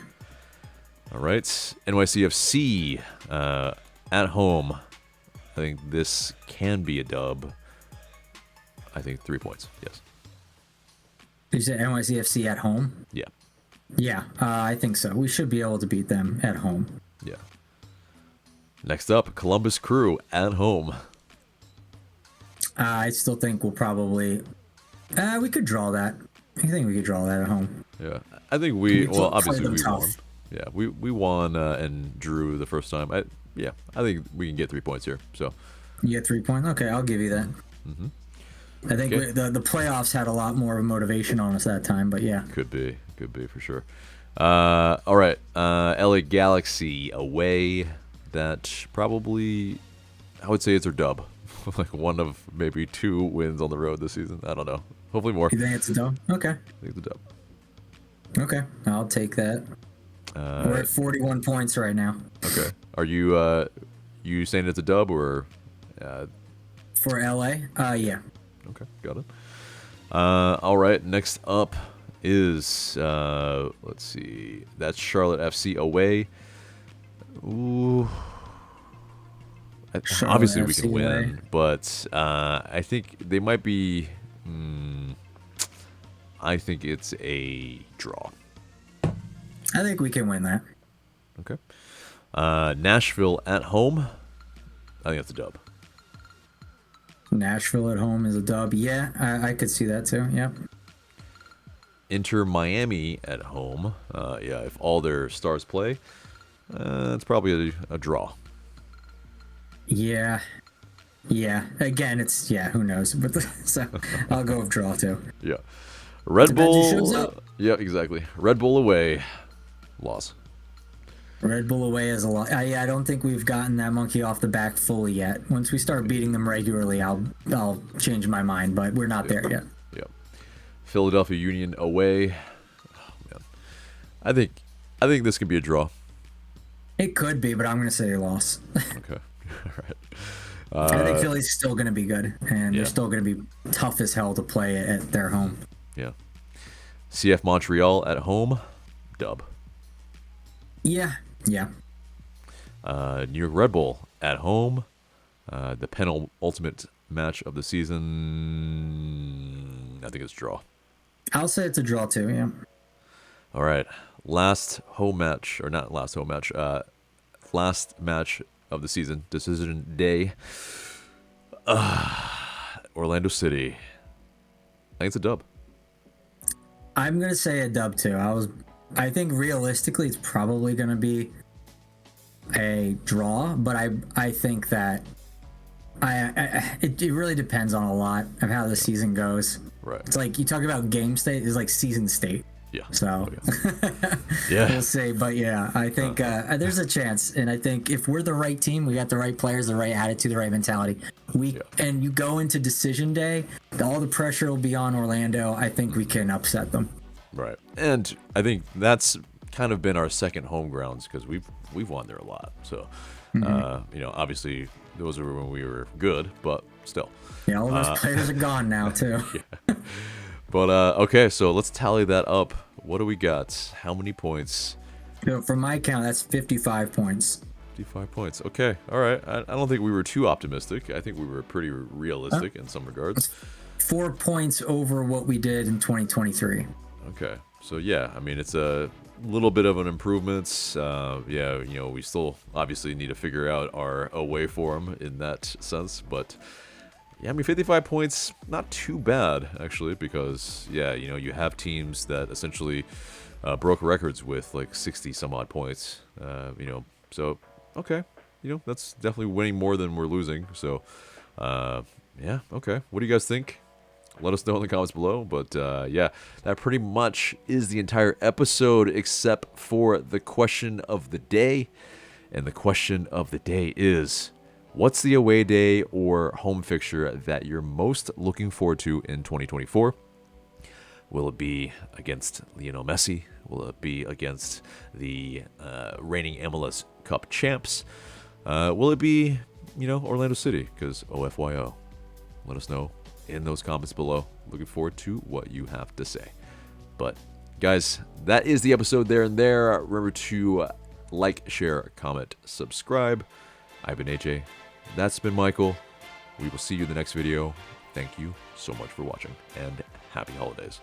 All right, NYCFC at home. I think this can be a dub. I think 3 points. Yes. You said NYCFC at home? Yeah. Yeah, I think so. We should be able to beat them at home. Yeah. Next up, Columbus Crew at home. I still think we'll probably... we could draw that. I think we could draw that at home. Yeah. I think obviously we tough. won. Yeah, we won and drew the first time. I think we can get 3 points here. So you get 3 points? Okay, I'll give you that. Mm-hmm. I think the playoffs had a lot more motivation on us that time, but yeah. Could be for sure. All right, LA Galaxy away. That probably, I would say it's their dub. Like one of maybe 2 wins on the road this season. I don't know. Hopefully more. You think it's a dub? Okay. I think it's a dub. Okay, I'll take that. We're at 41 points right now. Okay. Are you saying it's a dub or? For LA? Yeah. Okay, got it. All right, next up is let's see. That's Charlotte FC away. Ooh. Obviously we can win, away. But I think they might be. I think it's a draw. I think we can win that. Okay. Nashville at home. I think that's a dub. Nashville at home is a dub. Yeah, I could see that too. Yep. Inter Miami at home. If all their stars play, it's probably a draw. Yeah. Again, it's who knows? But so I'll go with draw too. Yeah. Red Bull. Shows up. Yeah, exactly. Red Bull away. Loss. Red Bull away is a lot. I don't think we've gotten that monkey off the back fully yet. Once we start beating them regularly, I'll change my mind, but we're not there yet. Yep. Philadelphia Union away. Oh man. I think this could be a draw. It could be, but I'm going to say a loss. Okay. All right. I think Philly's still going to be good, and they're still going to be tough as hell to play at their home. Yeah. CF Montreal at home. Dub. Yeah. New York Red Bull at home. The penultimate match of the season. I think it's draw. I'll say it's a draw too, yeah. All right. Last home match, or not last home match, last match of the season, decision day. Orlando City. I think it's a dub. I'm gonna say a dub too. I think realistically it's probably gonna be a draw, but I think that it really depends on a lot of how the season goes. Right. It's like you talk about game state is like season state. Yeah. So Yeah. we'll see. But yeah, I think there's a chance, and I think if we're the right team, we got the right players, the right attitude, the right mentality. And you go into decision day, all the pressure will be on Orlando. I think we can upset them. Right. And I think that's kind of been our second home grounds because we've won there a lot. So obviously those are when we were good, but still. Yeah, all those players are gone now too. Yeah. But okay, so let's tally that up. What do we got? How many points? From my count, that's 55 points. 55 points. Okay, all right. I don't think we were too optimistic. I think we were pretty realistic in some regards. 4 points over what we did in 2023. Okay, so yeah, I mean it's a little bit of an improvement. We still obviously need to figure out our away form in that sense, but. Yeah, I mean, 55 points, not too bad, actually, because, you have teams that essentially broke records with, like, 60-some-odd points, so, okay, that's definitely winning more than we're losing, so, okay. What do you guys think? Let us know in the comments below, but, that pretty much is the entire episode, except for the question of the day, and the question of the day is... What's the away day or home fixture that you're most looking forward to in 2024? Will it be against Lionel Messi? Will it be against the reigning MLS Cup champs? Will it be, Orlando City? Because OFYO. Let us know in those comments below. Looking forward to what you have to say. But, guys, that is the episode there and there. Remember to like, share, comment, subscribe. I've been AJ. That's been Michael. We will see you in the next video. Thank you so much for watching, and happy holidays.